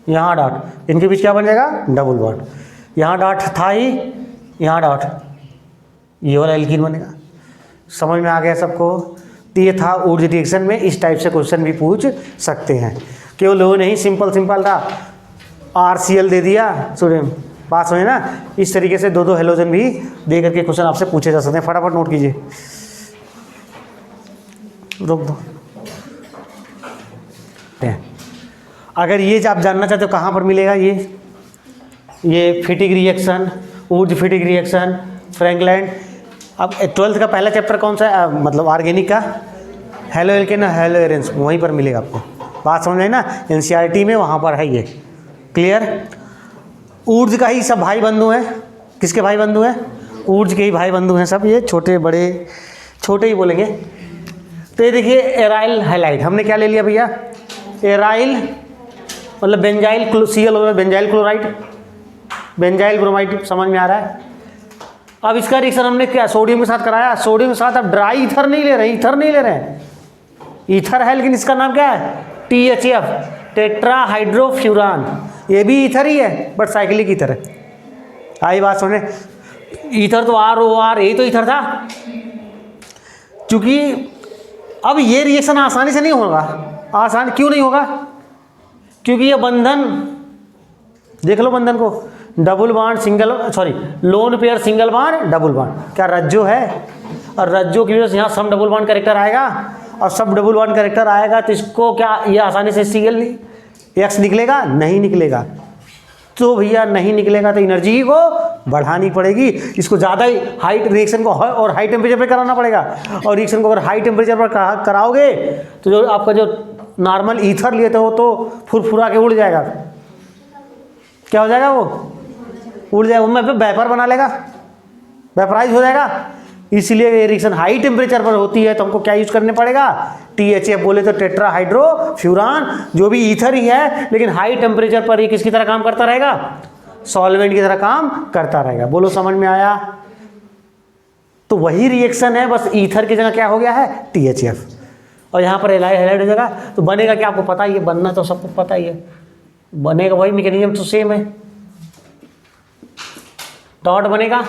यहां डॉट, इनके बीच क्या बन जाएगा? Double bond. यहां डॉट था ही, यहां डॉट, ये वाला एल्कीन बनेगा। समझ में आ गया सबको? तो ये था ऊर्जा रिएक्शन में, इस टाइप से क्वेश्चन भी पूछ सकते हैं। केवल वो नहीं, सिंपल था, RCl दे दिया, सोडियम, पास हुए ना। इस तरीके से 2 हेलोजन भी दे करके क्वेश्चन आपसे पूछे जा सकते हैं। फटाफट नोट कीजिए, रोक दो। अगर ये आप जानना चाहते हो कहाँ पर मिलेगा, ये फिटिक रिएक्शन, ऊर्ज फिटिक रिएक्शन, फ्रैंकलैंड। अब 12th का पहला चैप्टर कौन सा है? मतलब ऑर्गेनिक का, हेलो एल्केन, हेलो एरेंस, वहीं पर मिलेगा आपको। बात समझ में आई ना? NCERT में वहाँ पर है ये। क्लियर? ऊर्ज का ही सब भाई बंधु हैं। किसके भाई बंधु हैं? ऊर्ज के ही भाई बंधु हैं सब, ये छोटे बड़े, छोटे ही बोलेंगे। तो ये देखिए एराइल हैलाइड, हमने क्या ले लिया भैया? एराइल मतलब बेंजाइल Cl होगा, बेंजाइल क्लोराइड, बेंजाइल ब्रोमाइड, समझ में आ रहा है? अब इसका रिएक्शन हमने क्या सोडियम के साथ कराया, सोडियम के साथ अब ड्राई ईथर नहीं ले रहे हैं, ईथर नहीं ले रहे हैं, ईथर है लेकिन इसका नाम क्या है? THF, टेट्राहाइड्रोफ्यूरान। ये भी ईथर ही है बट साइक्लिक ईथर है। आई बात सुने? ईथर तो ROR, यही तो ईथर था। क्योंकि अब ये रिएक्शन आसानी से नहीं होगा। आसान क्यों नहीं होगा? क्योंकि ये बंधन, देख लो बंधन को, double bond single, sorry lone pair single bond double bond, क्या रज्जो है? और रज्जो की वजह से यहाँ सब डबल बॉन्ड कैरेक्टर आएगा, और सब डबल बॉन्ड कैरेक्टर आएगा तो इसको क्या ये आसानी से Cl निकलेगा? नहीं निकलेगा। तो भैया नहीं निकलेगा तो एनर्जी को बढ़ानी पड़ेगी, इसको ज़्यादा हाई रिएक्शन को और हाई टेम्परेचर पे कराना पड़ेगा। और रिएक्शन को अगर हाई टेम्परेचर पर कराओगे तो जो आपका जो नॉर्मल ईथर लेते हो तो फुरफुरा के उड़ जाएगा। क्या हो जाएगा? वो उड़ जाएगा, मैं वेपर बना लेगा, वेपराइज हो जाएगा। इसलिए ये रिएक्शन हाई टेम्परेचर पर होती है तो हमको क्या यूज करने पड़ेगा? THF बोले तो टेट्राहाइड्रोफ्यूरान, जो भी ईथर ही है लेकिन हाई टेम्परेचर पर ये किसकी तरह काम करता रहेगा? सॉल्वेंट की तरह काम करता रहेगा। बोलो समझ में आया? तो वही रिएक्शन है, बस ईथर की जगह क्या हो गया है? THF, और यहाँ पर एलाइड हैलाइड हो जाएगा। तो बनेगा क्या? आपको पता ही है, बनना तो सबको पता ही है, बनेगा वही मैकेनिज्म तो सेम है। डॉट बनेगा,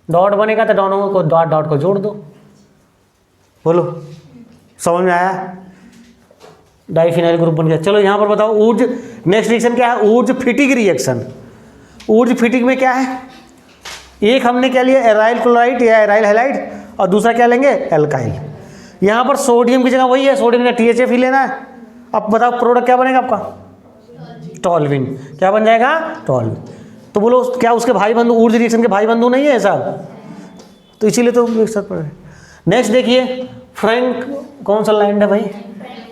डॉट बनेगा तो दोनों को डॉट डॉट को जोड़ दो। बोलो समझ में आया? डाइफिनाइल ग्रुप बन गया। चलो यहाँ पर बताओ ऊर्ज, नेक्स्ट रिएक्शन क्या है? Wurtz फिटिक reaction. ऊर्ज फिटिक में क्या है? एक हमने क्या लिया? एराइल क्लोराइड या एराइल हैलाइड, और दूसरा क्या लेंगे? एल्काइल। यहाँ पर सोडियम की जगह वही है, सोडियम का THF ही लेना है। अब बताओ प्रोडक्ट क्या बनेगा आपका? टॉल्विन। क्या बन जाएगा? टॉल्विन। तो बोलो क्या उसके भाई बंधु ऊर्ज रिएक्शन के भाई बंधु नहीं है सब? तो इसीलिए तो एक साथ पढ़ रहे। नेक्स्ट देखिए फ्रैंक, कौन सा लैंड है भाई?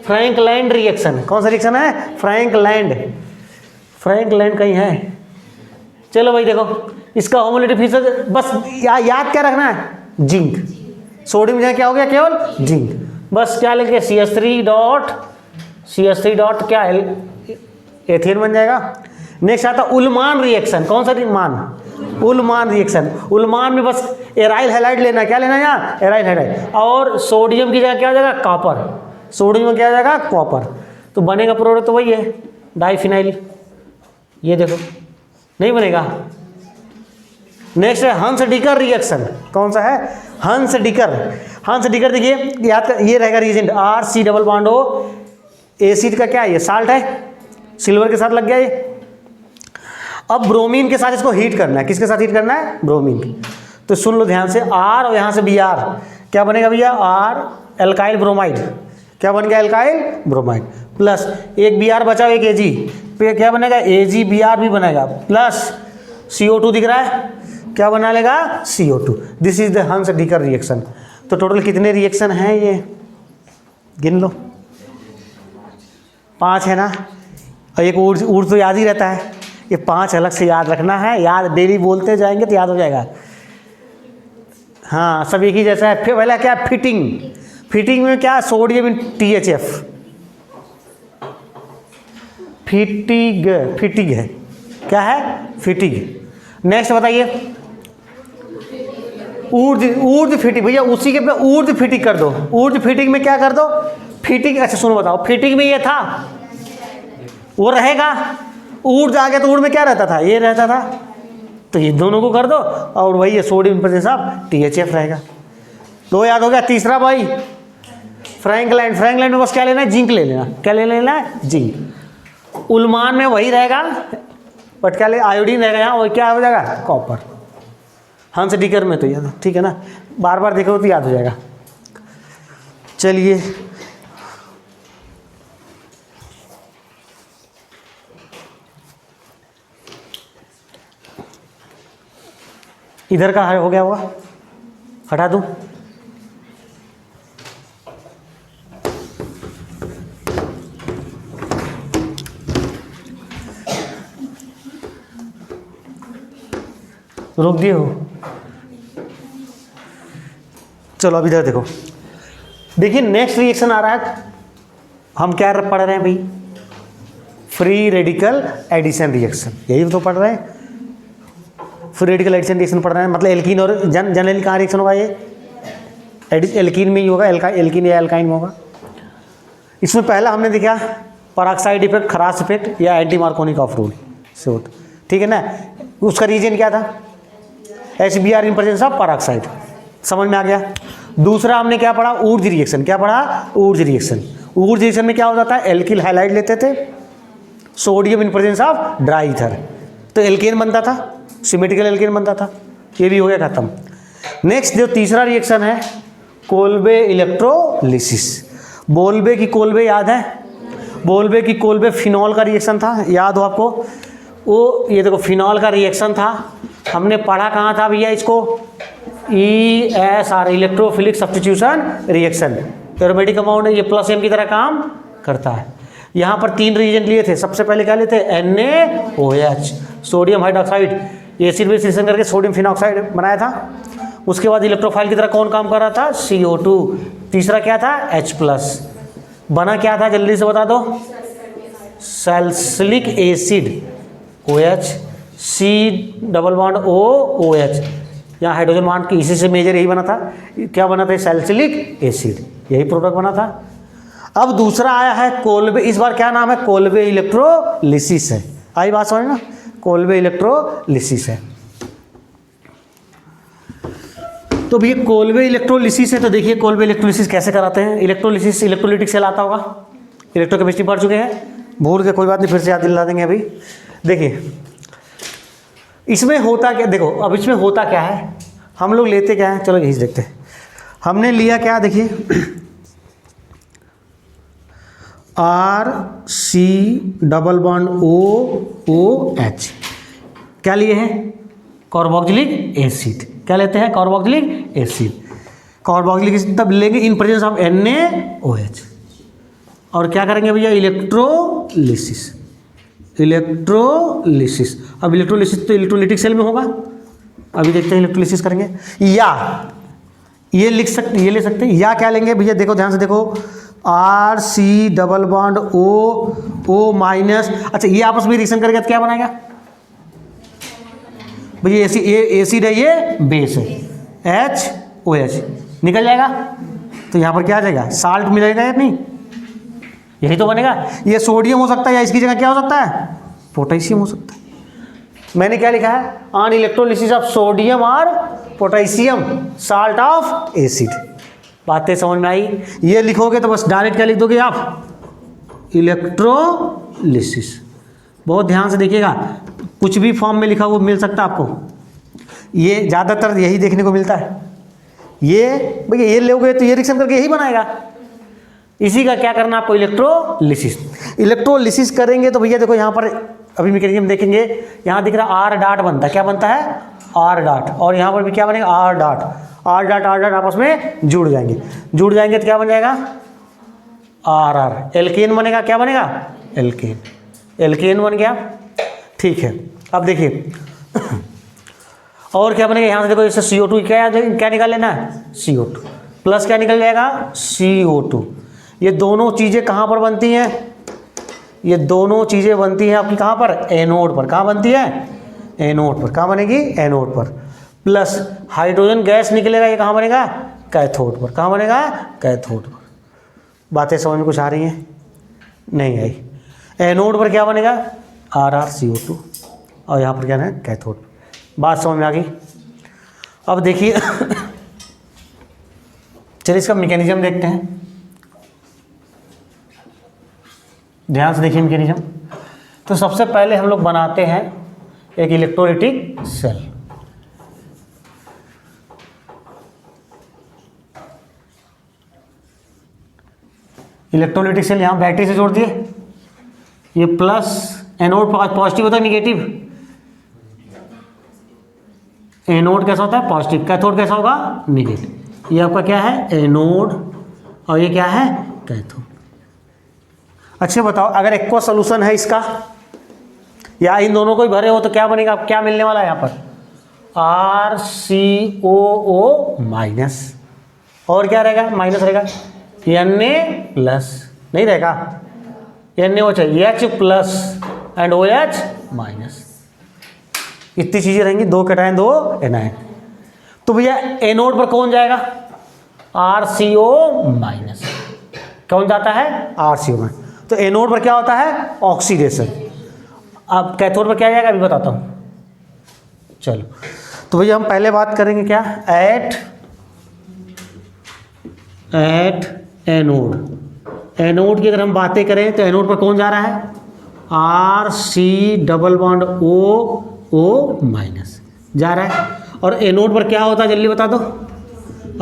Frankland reaction. कौन सा रिएक्शन है? फ्रैंकलैंड। फ्रैंकलैंड कहीं है? चलो भाई देखो इसका होमोलैरिटी प्रेशर बस याद क्या रखना है? जिंक। सोडियम जगह क्या हो गया? केवल जिंक। बस क्या लेंगे? CH3 डॉट क्या एथेन बन जाएगा। नेक्स्ट आता उल्मान रिएक्शन, कौन सा मान? उल्मान रिएक्शन। उल्मान में बस एराइल हैलाइड लेना, क्या लेना है यहाँ? Aryl halide. और सोडियम की जगह क्या हो जाएगा? कॉपर। सोडियम में क्या हो जाएगा? कॉपर। तो बनेगा प्रोडक्ट तो वही है, डाइफिनाइल। ये देखो नहीं बनेगा। नेक्स्ट है हंस डिकर रिएक्शन, कौन सा है? हंस डिकर। हंस डिकर देखिए याद कर, ये रहेगा रिएजेंट RC�AA। एसिड का क्या है? ये साल्ट है, सिल्वर के साथ लग गया ये। अब ब्रोमीन के साथ इसको हीट करना है। किसके साथ हीट करना है? ब्रोमीन। तो सुन लो ध्यान से, R और यहाँ से Br, क्या बनेगा भैया? R alkyl bromide. क्या बन गया? Alkyl bromide. प्लस एक Br बचा, एक Ag, फिर क्या बनेगा? AgBr भी बनेगा। प्लस CO2 दिख रहा है, क्या बना लेगा? CO2। दिस इज द हंस डिकर रिएक्शन। तो टोटल कितने रिएक्शन हैं ये? गिन लो। 5 है ना, और एक ऊर्ज तो याद ही रहता है। ये 5 अलग से याद रखना है, याद डेली बोलते जाएंगे तो याद हो जाएगा। हाँ, सब एक ही जैसा है। फिर पहला क्या? फिटिंग। फिटिंग में क्या? सोडियम इन THF। फिटिग, फिटिग है, क्या है? फिटिग। नेक्स्ट बताइए, ऊर्ज फिटिंग। भैया उसी के पे ऊर्ज फिटिंग कर दो। ऊर्ज फिटिंग में क्या कर दो? फिटिंग। अच्छा सुनो बताओ, फिटिंग में ये था, वो रहेगा। ऊर्ज आ गया तो ऊर्ज में क्या रहता था? ये रहता था। तो ये दोनों को कर दो, और वही है सोडियम प्रेजेंस ऑफ THF रहेगा। 2 याद हो गया। तीसरा भाई फ्रैंकलाइन। फ्रैंकलाइन में बस क्या लेना है? जिंक ले लेना। क्या ले लेना है? जिंक। उल्मान में वही रहेगा, बट क्या ले? आयोडीन रहेगा यहाँ, वही क्या हो जाएगा? कॉपर। हंस डिकर में तो याद, ठीक है ना, बार बार देखो तो याद हो जाएगा। चलिए इधर का हो गया होगा, हटा दूं। रोक दिए हो? चलो अब इधर देखो। देखिए नेक्स्ट रिएक्शन आ रहा है, हम क्या पढ़ रहे हैं भाई? फ्री रेडिकल एडिशन रिएक्शन, यही तो पढ़ रहे हैं। फ्री रेडिकल एडिशन रिएक्शन पढ़ रहे हैं, मतलब एल्कीन और जनरली कहाँ रिएक्शन होगा? ये एल्कीन में ही होगा, एल्कीन या एल्काइन में होगा। इसमें पहला हमने देखा पेरोक्साइड इफेक्ट, खरास इफेक्ट या एंटी मार्कोनिकॉफ रूल से होता, ठीक है ना। उसका रीजन क्या था? HBr in presence of peroxide. समझ में आ गया। दूसरा हमने क्या पढ़ा? Wurtz reaction. क्या पढ़ा? Wurtz reaction. ऊर्ज रिएक्शन में क्या होता था? एल्किल हैलाइड लेते थे, sodium in presence of dry ether, तो एल्केन बनता था, सिमेट्रिकल एल्केन बनता था। ये भी हो गया खत्म। नेक्स्ट जो तीसरा रिएक्शन है कोल्बे इलेक्ट्रोलिसिस। बोल्बे की कोल्बे याद है? बोल्बे की कोल्बे फिनॉल का रिएक्शन था, याद हो आपको? वो ये देखो फिनॉल का रिएक्शन था, हमने पढ़ा कहाँ था भैया इसको? ESR electrophilic substitution reaction. Aromatic compound है, ये +M की तरह काम करता है। यहाँ पर 3 रिएजेंट लिए थे। सबसे पहले क्या लेते? NaOH, sodium hydroxide, acid base reaction करके सोडियम फिनॉक्साइड बनाया था। उसके बाद इलेक्ट्रोफाइल की तरह कौन काम कर रहा था? CO2। तीसरा क्या था? H+। बना क्या था जल्दी से बता दो? Salicylic acid OH, C⸻O OH, यहाँ हाइड्रोजन बॉन्ड की इसी से मेजर यही बना था। क्या बना था? सैलिसिलिक एसिड, यही प्रोडक्ट बना था। अब दूसरा आया है कोल्बे। इस बार क्या नाम है? कोल्बे इलेक्ट्रोलिसिस है। आई बात समझ ना? कोल्बे इलेक्ट्रोलिसिस है। तो भैया कोल्बे इलेक्ट्रोलिसिस है, तो देखिए कोल्बे इलेक्ट्रोलिसिस कैसे कराते हैं। इलेक्ट्रोलिसिस इलेक्ट्रोलिटिक सेल आता होगा, इलेक्ट्रोकेमिस्ट्री पढ़ चुके हैं, भूल के कोई बात नहीं, फिर से याद दिला देंगे। अभी देखिए इसमें होता क्या, देखो अब इसमें होता क्या है, हम लोग लेते क्या है, चलो यही देखते हैं। हमने लिया क्या, देखिए RC⸻OOH, क्या लिए हैं? Carboxylic acid. क्या लेते हैं? Carboxylic acid. कार्बोक्सिलिक एसिड तब लेंगे इन प्रेजेंस ऑफ NaOH, और क्या करेंगे भैया? इलेक्ट्रोलिसिस। इलेक्ट्रोलिसिस, अब इलेक्ट्रोलिसिस तो इलेक्ट्रोलिटिक सेल में होगा, अभी देखते हैं इलेक्ट्रोलिसिस करेंगे। या ये लिख सकते, ये ले सकते हैं, या क्या लेंगे भैया? देखो ध्यान से देखो, RC⸻O O माइनस, अच्छा ये आपस में रिएक्शन करेगा तो क्या बनाएगा भाई, एसिड है, ये बेस है, HOH निकल जाएगा, तो यहाँ पर क्या आ जाएगा, साल्ट मिलेगा या नहीं, यही तो बनेगा। ये सोडियम हो सकता है या इसकी जगह क्या हो सकता है, पोटेशियम हो सकता है। मैंने क्या लिखा है, ऑन इलेक्ट्रोलिसिस ऑफ सोडियम और पोटेशियम साल्ट ऑफ एसिड। बातें समझ में आई? ये लिखोगे तो बस डायरेक्ट क्या लिख दोगे आप, इलेक्ट्रोलिसिस। बहुत ध्यान से देखिएगा, कुछ भी फॉर्म में लिखा हुआ मिल सकता है आपको, ये ज़्यादातर यही देखने को मिलता है। ये भैया ये लोगे तो ये रिएक्शन करके यही बनाएगा, इसी का क्या करना आपको, इलेक्ट्रोलिसिस। इलेक्ट्रोलिसिस करेंगे तो भैया देखो यहाँ पर अभी मैकेनिज्म देखेंगे, यहाँ दिख रहा आर डॉट बनता है, क्या बनता है, आर डॉट, और यहाँ पर भी क्या बनेगा, R dot, R dot R dot आपस में जुड़ जाएंगे तो क्या बन जाएगा, आर आर, एल्केन बनेगा, क्या बनेगा, एल्केन, एल्केन बन गया। ठीक है, अब देखिए और क्या बनेगा, यहाँ से देखो जैसे CO2 क्या निकाल लेना है, CO2 प्लस क्या निकल जाएगा, CO2। ये दोनों चीज़ें कहाँ पर बनती हैं, ये दोनों चीज़ें बनती हैं आपकी कहाँ पर, एनोड पर। कहाँ बनती है, एनोड पर। कहाँ बनेगी, एनोड पर। प्लस हाइड्रोजन गैस निकलेगा, ये कहाँ बनेगा, कैथोड पर। कहाँ बनेगा, कैथोड पर। बातें समझ में कुछ आ रही हैं, नहीं आई। एनोड पर क्या बनेगा, RrCO2, और यहाँ पर क्या है, कैथोड। बात समझ में आ गई? अब देखिए चलिए इसका मैकेनिज्म देखते हैं, ध्यान से देखिए मैकेनिज्म। तो सबसे पहले हम लोग बनाते हैं एक इलेक्ट्रोलाइटिक सेल। इलेक्ट्रोलाइटिक सेल यहाँ बैटरी से जोड़ दिए, ये प्लस एनोड पॉजिटिव होता है, निगेटिव, एनोड कैसा होता है, पॉजिटिव, कैथोड कैसा होगा, निगेटिव। ये आपका क्या है, एनोड, और ये क्या है, कैथोड। अच्छा बताओ, अगर एक्वा सोल्यूशन है इसका, या इन दोनों को ही भरे हो तो क्या बनेगा, क्या मिलने वाला है यहाँ पर, RCOO माइनस, और क्या रहेगा, माइनस रहेगा, Na प्लस नहीं रहेगा, NaO चाहिए, H plus and OH minus. इतनी चीज़ें रहेंगी, 2 कैटायन 2 एनायन। तो भैया एनोड पर कौन जाएगा, RCO माइनस। कौन जाता है, RCO माइनस। तो एनोड पर क्या होता है, ऑक्सीडेशन। अब कैथोड पर क्या जाएगा, अभी बताता हूँ। चलो तो भैया हम पहले बात करेंगे क्या, एट एनोड। एनोड की अगर हम बातें करें तो एनोड पर कौन जा रहा है, RC⋅O माइनस जा रहा है। और एनोड पर क्या होता है, जल्दी बता दो,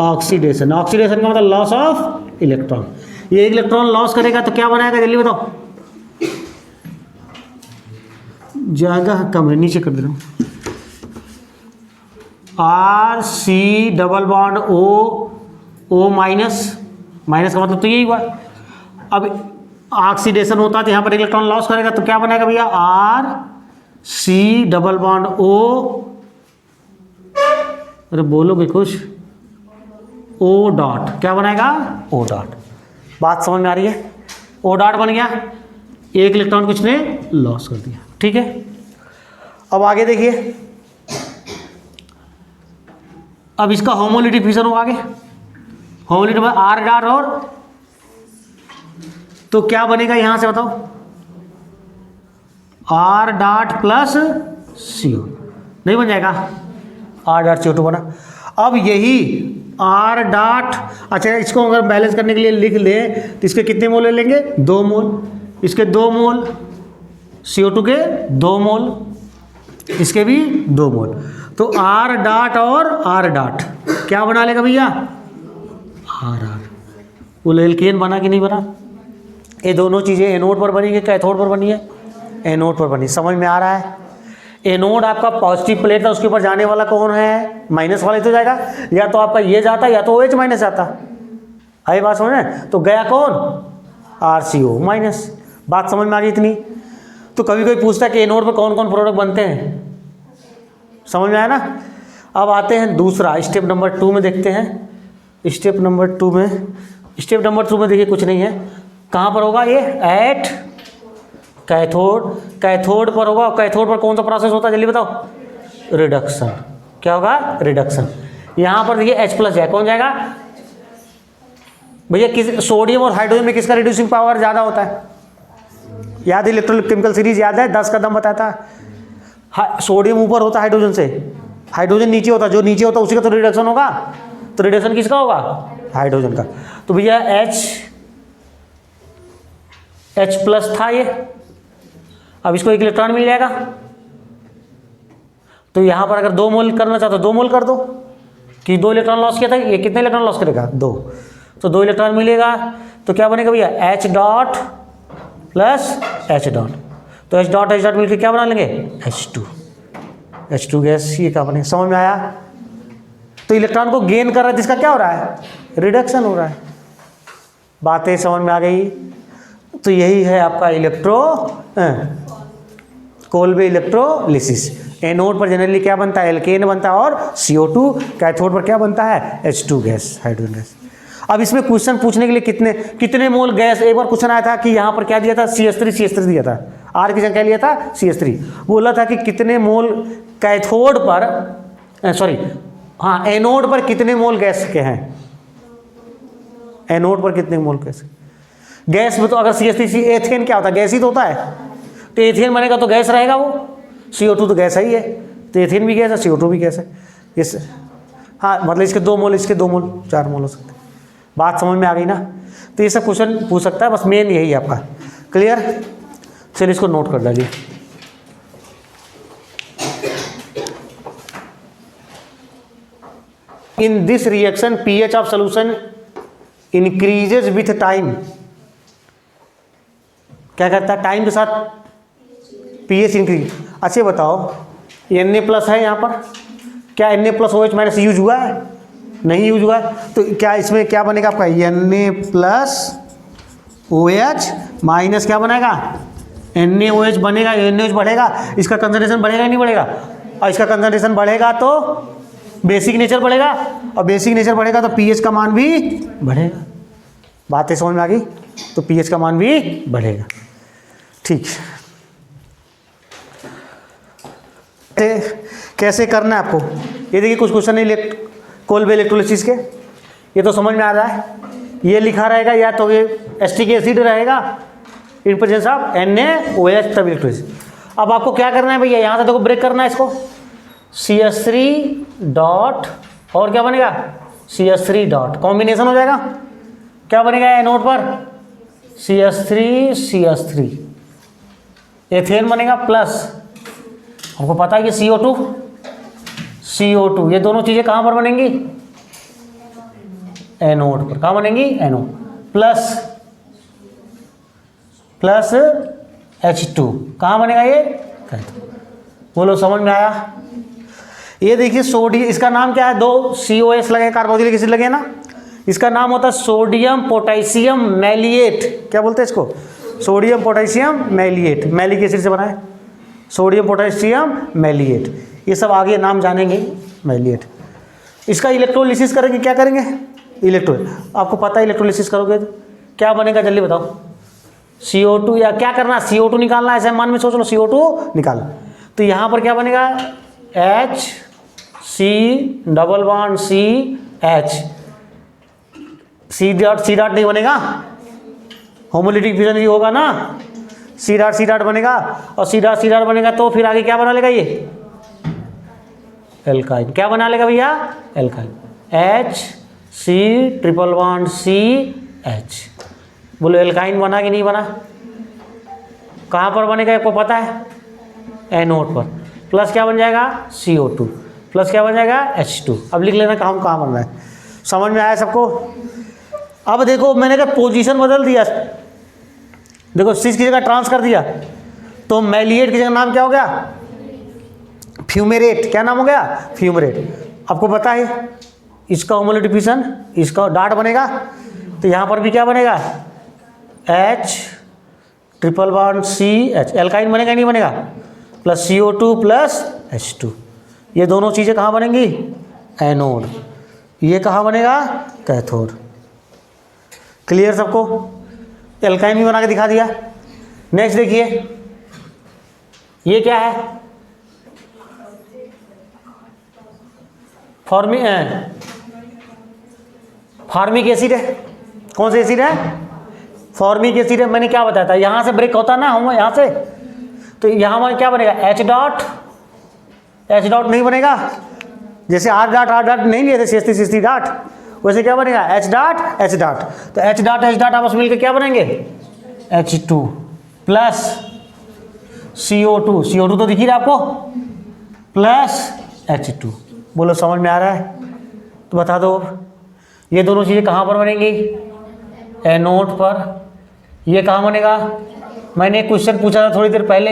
ऑक्सीडेशन। ऑक्सीडेशन का मतलब लॉस ऑफ इलेक्ट्रॉन। ये एक इलेक्ट्रॉन लॉस करेगा तो क्या बनाएगा, जल्दी बताओ, जाएगा कम है, नीचे कर दे रहा हूँ, RC⋅O माइनस, माइनस का मतलब तो यही हुआ। अब ऑक्सीडेशन होता है तो यहाँ पर इलेक्ट्रॉन लॉस करेगा तो क्या बनेगा भैया, RC⋅O, अरे बोलोगे कुछ, O डॉट, क्या बनाएगा, O डॉट। बात समझ में आ रही है, O डॉट बन गया, एक इलेक्ट्रॉन कुछ ने लॉस कर दिया। ठीक है, अब आगे देखिए, अब इसका होमोलिटिक फ्यूजन होगा आगे, होमोलिटिक में R डॉट, और तो क्या बनेगा यहाँ से बताओ, R डॉट प्लस CO, नहीं बन जाएगा, R डॉट CO2 बना। अब यही R डॉट, अच्छा इसको अगर बैलेंस करने के लिए लिख ले तो इसके कितने मोल ले लेंगे, 2 मोल, इसके 2 मोल, CO2 के 2 मोल, इसके भी 2 मोल। तो R डॉट और R डॉट क्या बना लेगा भैया, RR। वो एल्केन बना कि नहीं बना, ये दोनों चीज़ें एनोड पर बनी है, कैथोड पर बनी है, एनोड पर बनी। समझ में आ रहा है, एनोड आपका पॉजिटिव प्लेट था, उसके ऊपर जाने वाला कौन है, माइनस वाला ही तो जाएगा, या तो आपका ये जाता या तो OH माइनस जाता। आई बात समझ में, तो गया कौन, RCO माइनस। बात समझ में आ गई इतनी। तो कभी कोई पूछता है कि एनोड पर कौन कौन प्रोडक्ट बनते हैं, समझ में आया ना। अब आते हैं दूसरा, स्टेप नंबर 2 में देखते हैं। स्टेप नंबर 2 में देखिए कुछ नहीं है, कहाँ पर होगा ये, एट कैथोड पर होगा। कैथोड पर कौन सा प्रोसेस होता है जल्दी बताओ? रिडक्शन। क्या होगा? रिडक्शन। यहाँ पर देखिए H+ है, कौन जाएगा भैया? किस सोडियम और हाइड्रोजन में किसका रिड्यूसिंग पावर ज़्यादा होता है? याद है इलेक्ट्रोकेमिकल सीरीज याद है? 10 कदम बताता है। सोडियम ऊपर होता है हाइड्रोजन से, हाइड्रोजन नीचे होता है, जो नीचे होता है उसी का तो रिडक्शन होगा। तो रिडक्शन किसका होगा? हाइड्रोजन का। तो भैया H+ था ये, अब इसको 1 इलेक्ट्रॉन मिल जाएगा। तो यहां पर अगर 2 मोल करना चाहते हो 2 मोल कर दो, कि 2 इलेक्ट्रॉन लॉस किया था, ये कितने इलेक्ट्रॉन लॉस करेगा? 2। तो 2 इलेक्ट्रॉन मिलेगा तो क्या बनेगा भैया? H dot plus H dot. तो H डॉट मिलकर क्या बना लेंगे? H2 gas. ये क्या बनेगा? समझ में आया? तो इलेक्ट्रॉन को गेन कर रहा है, जिसका क्या हो रहा है? रिडक्शन हो रहा है। बातें समझ में आ गई? तो यही है आपका कोल्बे इलेक्ट्रोलिसिस। एनोड पर जनरली क्या बनता है? एल्केन बनता है और CO2। कैथोड पर क्या बनता है? H2 gas, hydrogen gas. अब इसमें क्वेश्चन पूछने के लिए कितने मोल गैस, एक बार क्वेश्चन आया था कि यहाँ पर क्या दिया था? CH3 दिया था। R की जगह क्या लिया था? CH3। बोला था कि कितने मोल कैथोड पर, एनोड पर कितने मोल गैस के हैं? एनोड पर कितने मोल गैस में तो अगर CH3 एथेन क्या होता है? गैस ही तो होता है। तो एथेन बनेगा तो गैस रहेगा वो। CO2 तो गैस ही है, तो एथेन भी गैस है, CO2 भी गैस है। इस मतलब इसके 2 मोल, इसके 2 मोल, 4 मोल हो सकते हैं। बात समझ में आ गई ना? तो ये सब क्वेश्चन पूछ सकता है, बस मेन यही है आपका। क्लियर? चलिए इसको नोट कर डालिए। In this reaction pH of solution increases with time. क्या करता है? टाइम के साथ pH इंक्रीज। अच्छा बताओ, Na+ है यहाँ पर, क्या Na+OH- यूज हुआ है? नहीं यूज हुआ है। तो क्या इसमें क्या बनेगा आपका? Na+OH- क्या बनेगा? NaOH बनेगा। NaOH बढ़ेगा, इसका कंसंट्रेशन बढ़ेगा नहीं बढ़ेगा? और इसका कंसंट्रेशन बढ़ेगा तो बेसिक नेचर बढ़ेगा, और बेसिक नेचर बढ़ेगा तो pH का मान भी बढ़ेगा। बातें समझ में आ गई? तो pH का मान भी बढ़ेगा। ठीक, कैसे करना है आपको? ये देखिए कुछ क्वेश्चन है कोल्बे इलेक्ट्रोलिसिस के, ये तो समझ में आ रहा है। ये लिखा रहेगा या तो ये एसिटिक एसिड रहेगा इन प्रेजेंस ऑफ NaOH तब इलेक्ट्रोलिसिस। अब आपको क्या करना है भैया? यहाँ से देखो ब्रेक करना है इसको। CH3 डॉट और क्या बनेगा? CH3 डॉट, कॉम्बिनेशन हो जाएगा। क्या बनेगा एनोड पर? CH3 एथेन बनेगा प्लस, हमको पता है कि CO2, ये दोनों चीजें कहां पर बनेंगी? एनोड पर। कहां बनेंगी? एनोड। प्लस H2 कहां बनेगा? ये बोलो, समझ में आया? ये देखिए सोडियम, इसका नाम क्या है? 2 COS लगे, कार्बोक्सिलिक एसिड लगे ना, इसका नाम होता है सोडियम पोटेशियम मैलिएट। क्या बोलते हैं इसको? Sodium potassium मैलिएट। मैलिक एसिड से बना है, सोडियम पोटेशियम मैलिएट। ये सब आगे नाम जानेंगे। मैलिएट, इसका इलेक्ट्रोलिसिस करेंगे। क्या करेंगे? आपको पता है इलेक्ट्रोलिसिस करोगे तो क्या बनेगा? जल्दी बताओ। CO2 या क्या करना? CO2 निकालना, ऐसे मन में सोच लो, CO2 निकाल। तो यहाँ पर क्या बनेगा? HC♯CH। C डॉट नहीं बनेगा, होमोलिटिक फिजन ही होगा ना। C डॉट बनेगा, और C डॉट बनेगा तो फिर आगे क्या बना लेगा? ये एल्काइन। क्या बना लेगा भैया? एल्काइन। HC♯CH। बोलो एल्काइन बना कि नहीं बना? कहाँ पर बनेगा आपको पता है? एनोड पर। प्लस क्या बन जाएगा? CO2 प्लस क्या बन जाएगा? H2। अब लिख लेना काम कहाँ बन रहा है। समझ में आया सबको? अब देखो मैंने कहा पोजीशन बदल दिया, देखो सिस की जगह ट्रांस कर दिया, तो मैलिएट की जगह नाम क्या हो गया? फ्यूमेरेट। क्या नाम हो गया? फ्यूमेरेट। आपको पता है इसका होमोलिटिक फिजन, इसका डाट बनेगा, तो यहाँ पर भी क्या बनेगा? H♯CH। एल्काइन बनेगा नहीं बनेगा? Plus CO2 plus H2। ये दोनों चीज़ें कहाँ बनेंगी? एनोड। ये कहाँ बनेगा? कैथोड। क्लियर सबको? एल्काइन भी बना के दिखा दिया। नेक्स्ट देखिए, ये क्या है? फॉर्मिक एसिड है। कौन सा एसिड है? फॉर्मिक एसिड है। मैंने क्या बताया था, यहाँ से ब्रेक होता ना हम यहाँ से, तो यहाँ हमारा क्या बनेगा? एच डॉट नहीं बनेगा। जैसे आर डॉट नहीं लिए थे CH3 डॉट, वैसे क्या बनेगा? H dot. तो एच डॉट आपस में मिलकर क्या बनेंगे? H2 प्लस CO2 तो दिख ही रहा आपको, प्लस H2। बोलो समझ में आ रहा है? तो बता दो ये दोनों चीज़ें कहाँ पर बनेंगी? एनोड पर। ये कहाँ बनेगा? मैंने एक क्वेश्चन पूछा था थोड़ी देर पहले,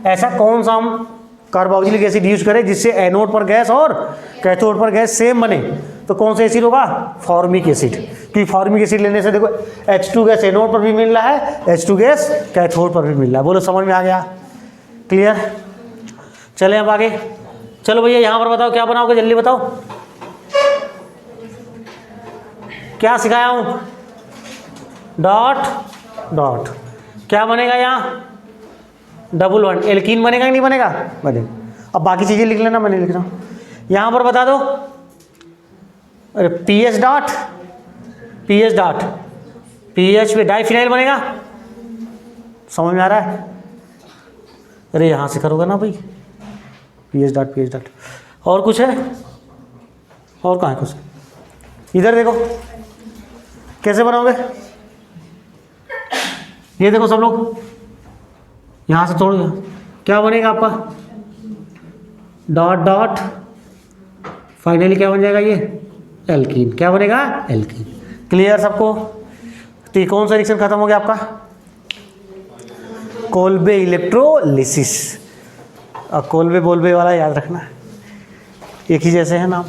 ऐसा कौन सा हम कार्बोक्सिलिक एसिड यूज करें जिससे एनोड पर गैस और कैथोड पर गैस सेम बने? तो कौन सा एसिड होगा? Formic acid. क्योंकि फॉर्मिक एसिड लेने से देखो H2 गैस एनोड पर भी मिल रहा है, H2 गैस कैथोड पर भी मिल रहा है। बोलो समझ में आ गया? क्लियर? चले अब आगे। चलो भैया यहाँ पर बताओ क्या बनाओगे, जल्दी बताओ। क्या सिखाया हूँ? डॉट क्या बनेगा यहाँ? Double bond. एल्कीन बनेगा कि नहीं बनेगा? बनेगा। अब बाकी चीज़ें लिख लेना, मैं नहीं लिख रहा हूँ। यहाँ पर बता दो, अरे पीएच डॉट पीएच पे डाइफिनाइल बनेगा। समझ में आ रहा है? अरे यहाँ से करोगे ना भाई, पीएच डॉट। और कुछ है? और कहाँ है कुछ? इधर देखो कैसे बनाओगे। ये देखो सब लोग, यहाँ से तोड़ क्या बनेगा आपका? डॉट फाइनली क्या बन जाएगा? ये एल्कीन। क्या बनेगा? एल्कीन। क्लियर सबको? तो कौन सा रिएक्शन खत्म हो गया आपका? Kolbe electrolysis. और कोल्बे बोल्बे वाला याद रखना, एक ही जैसे है नाम।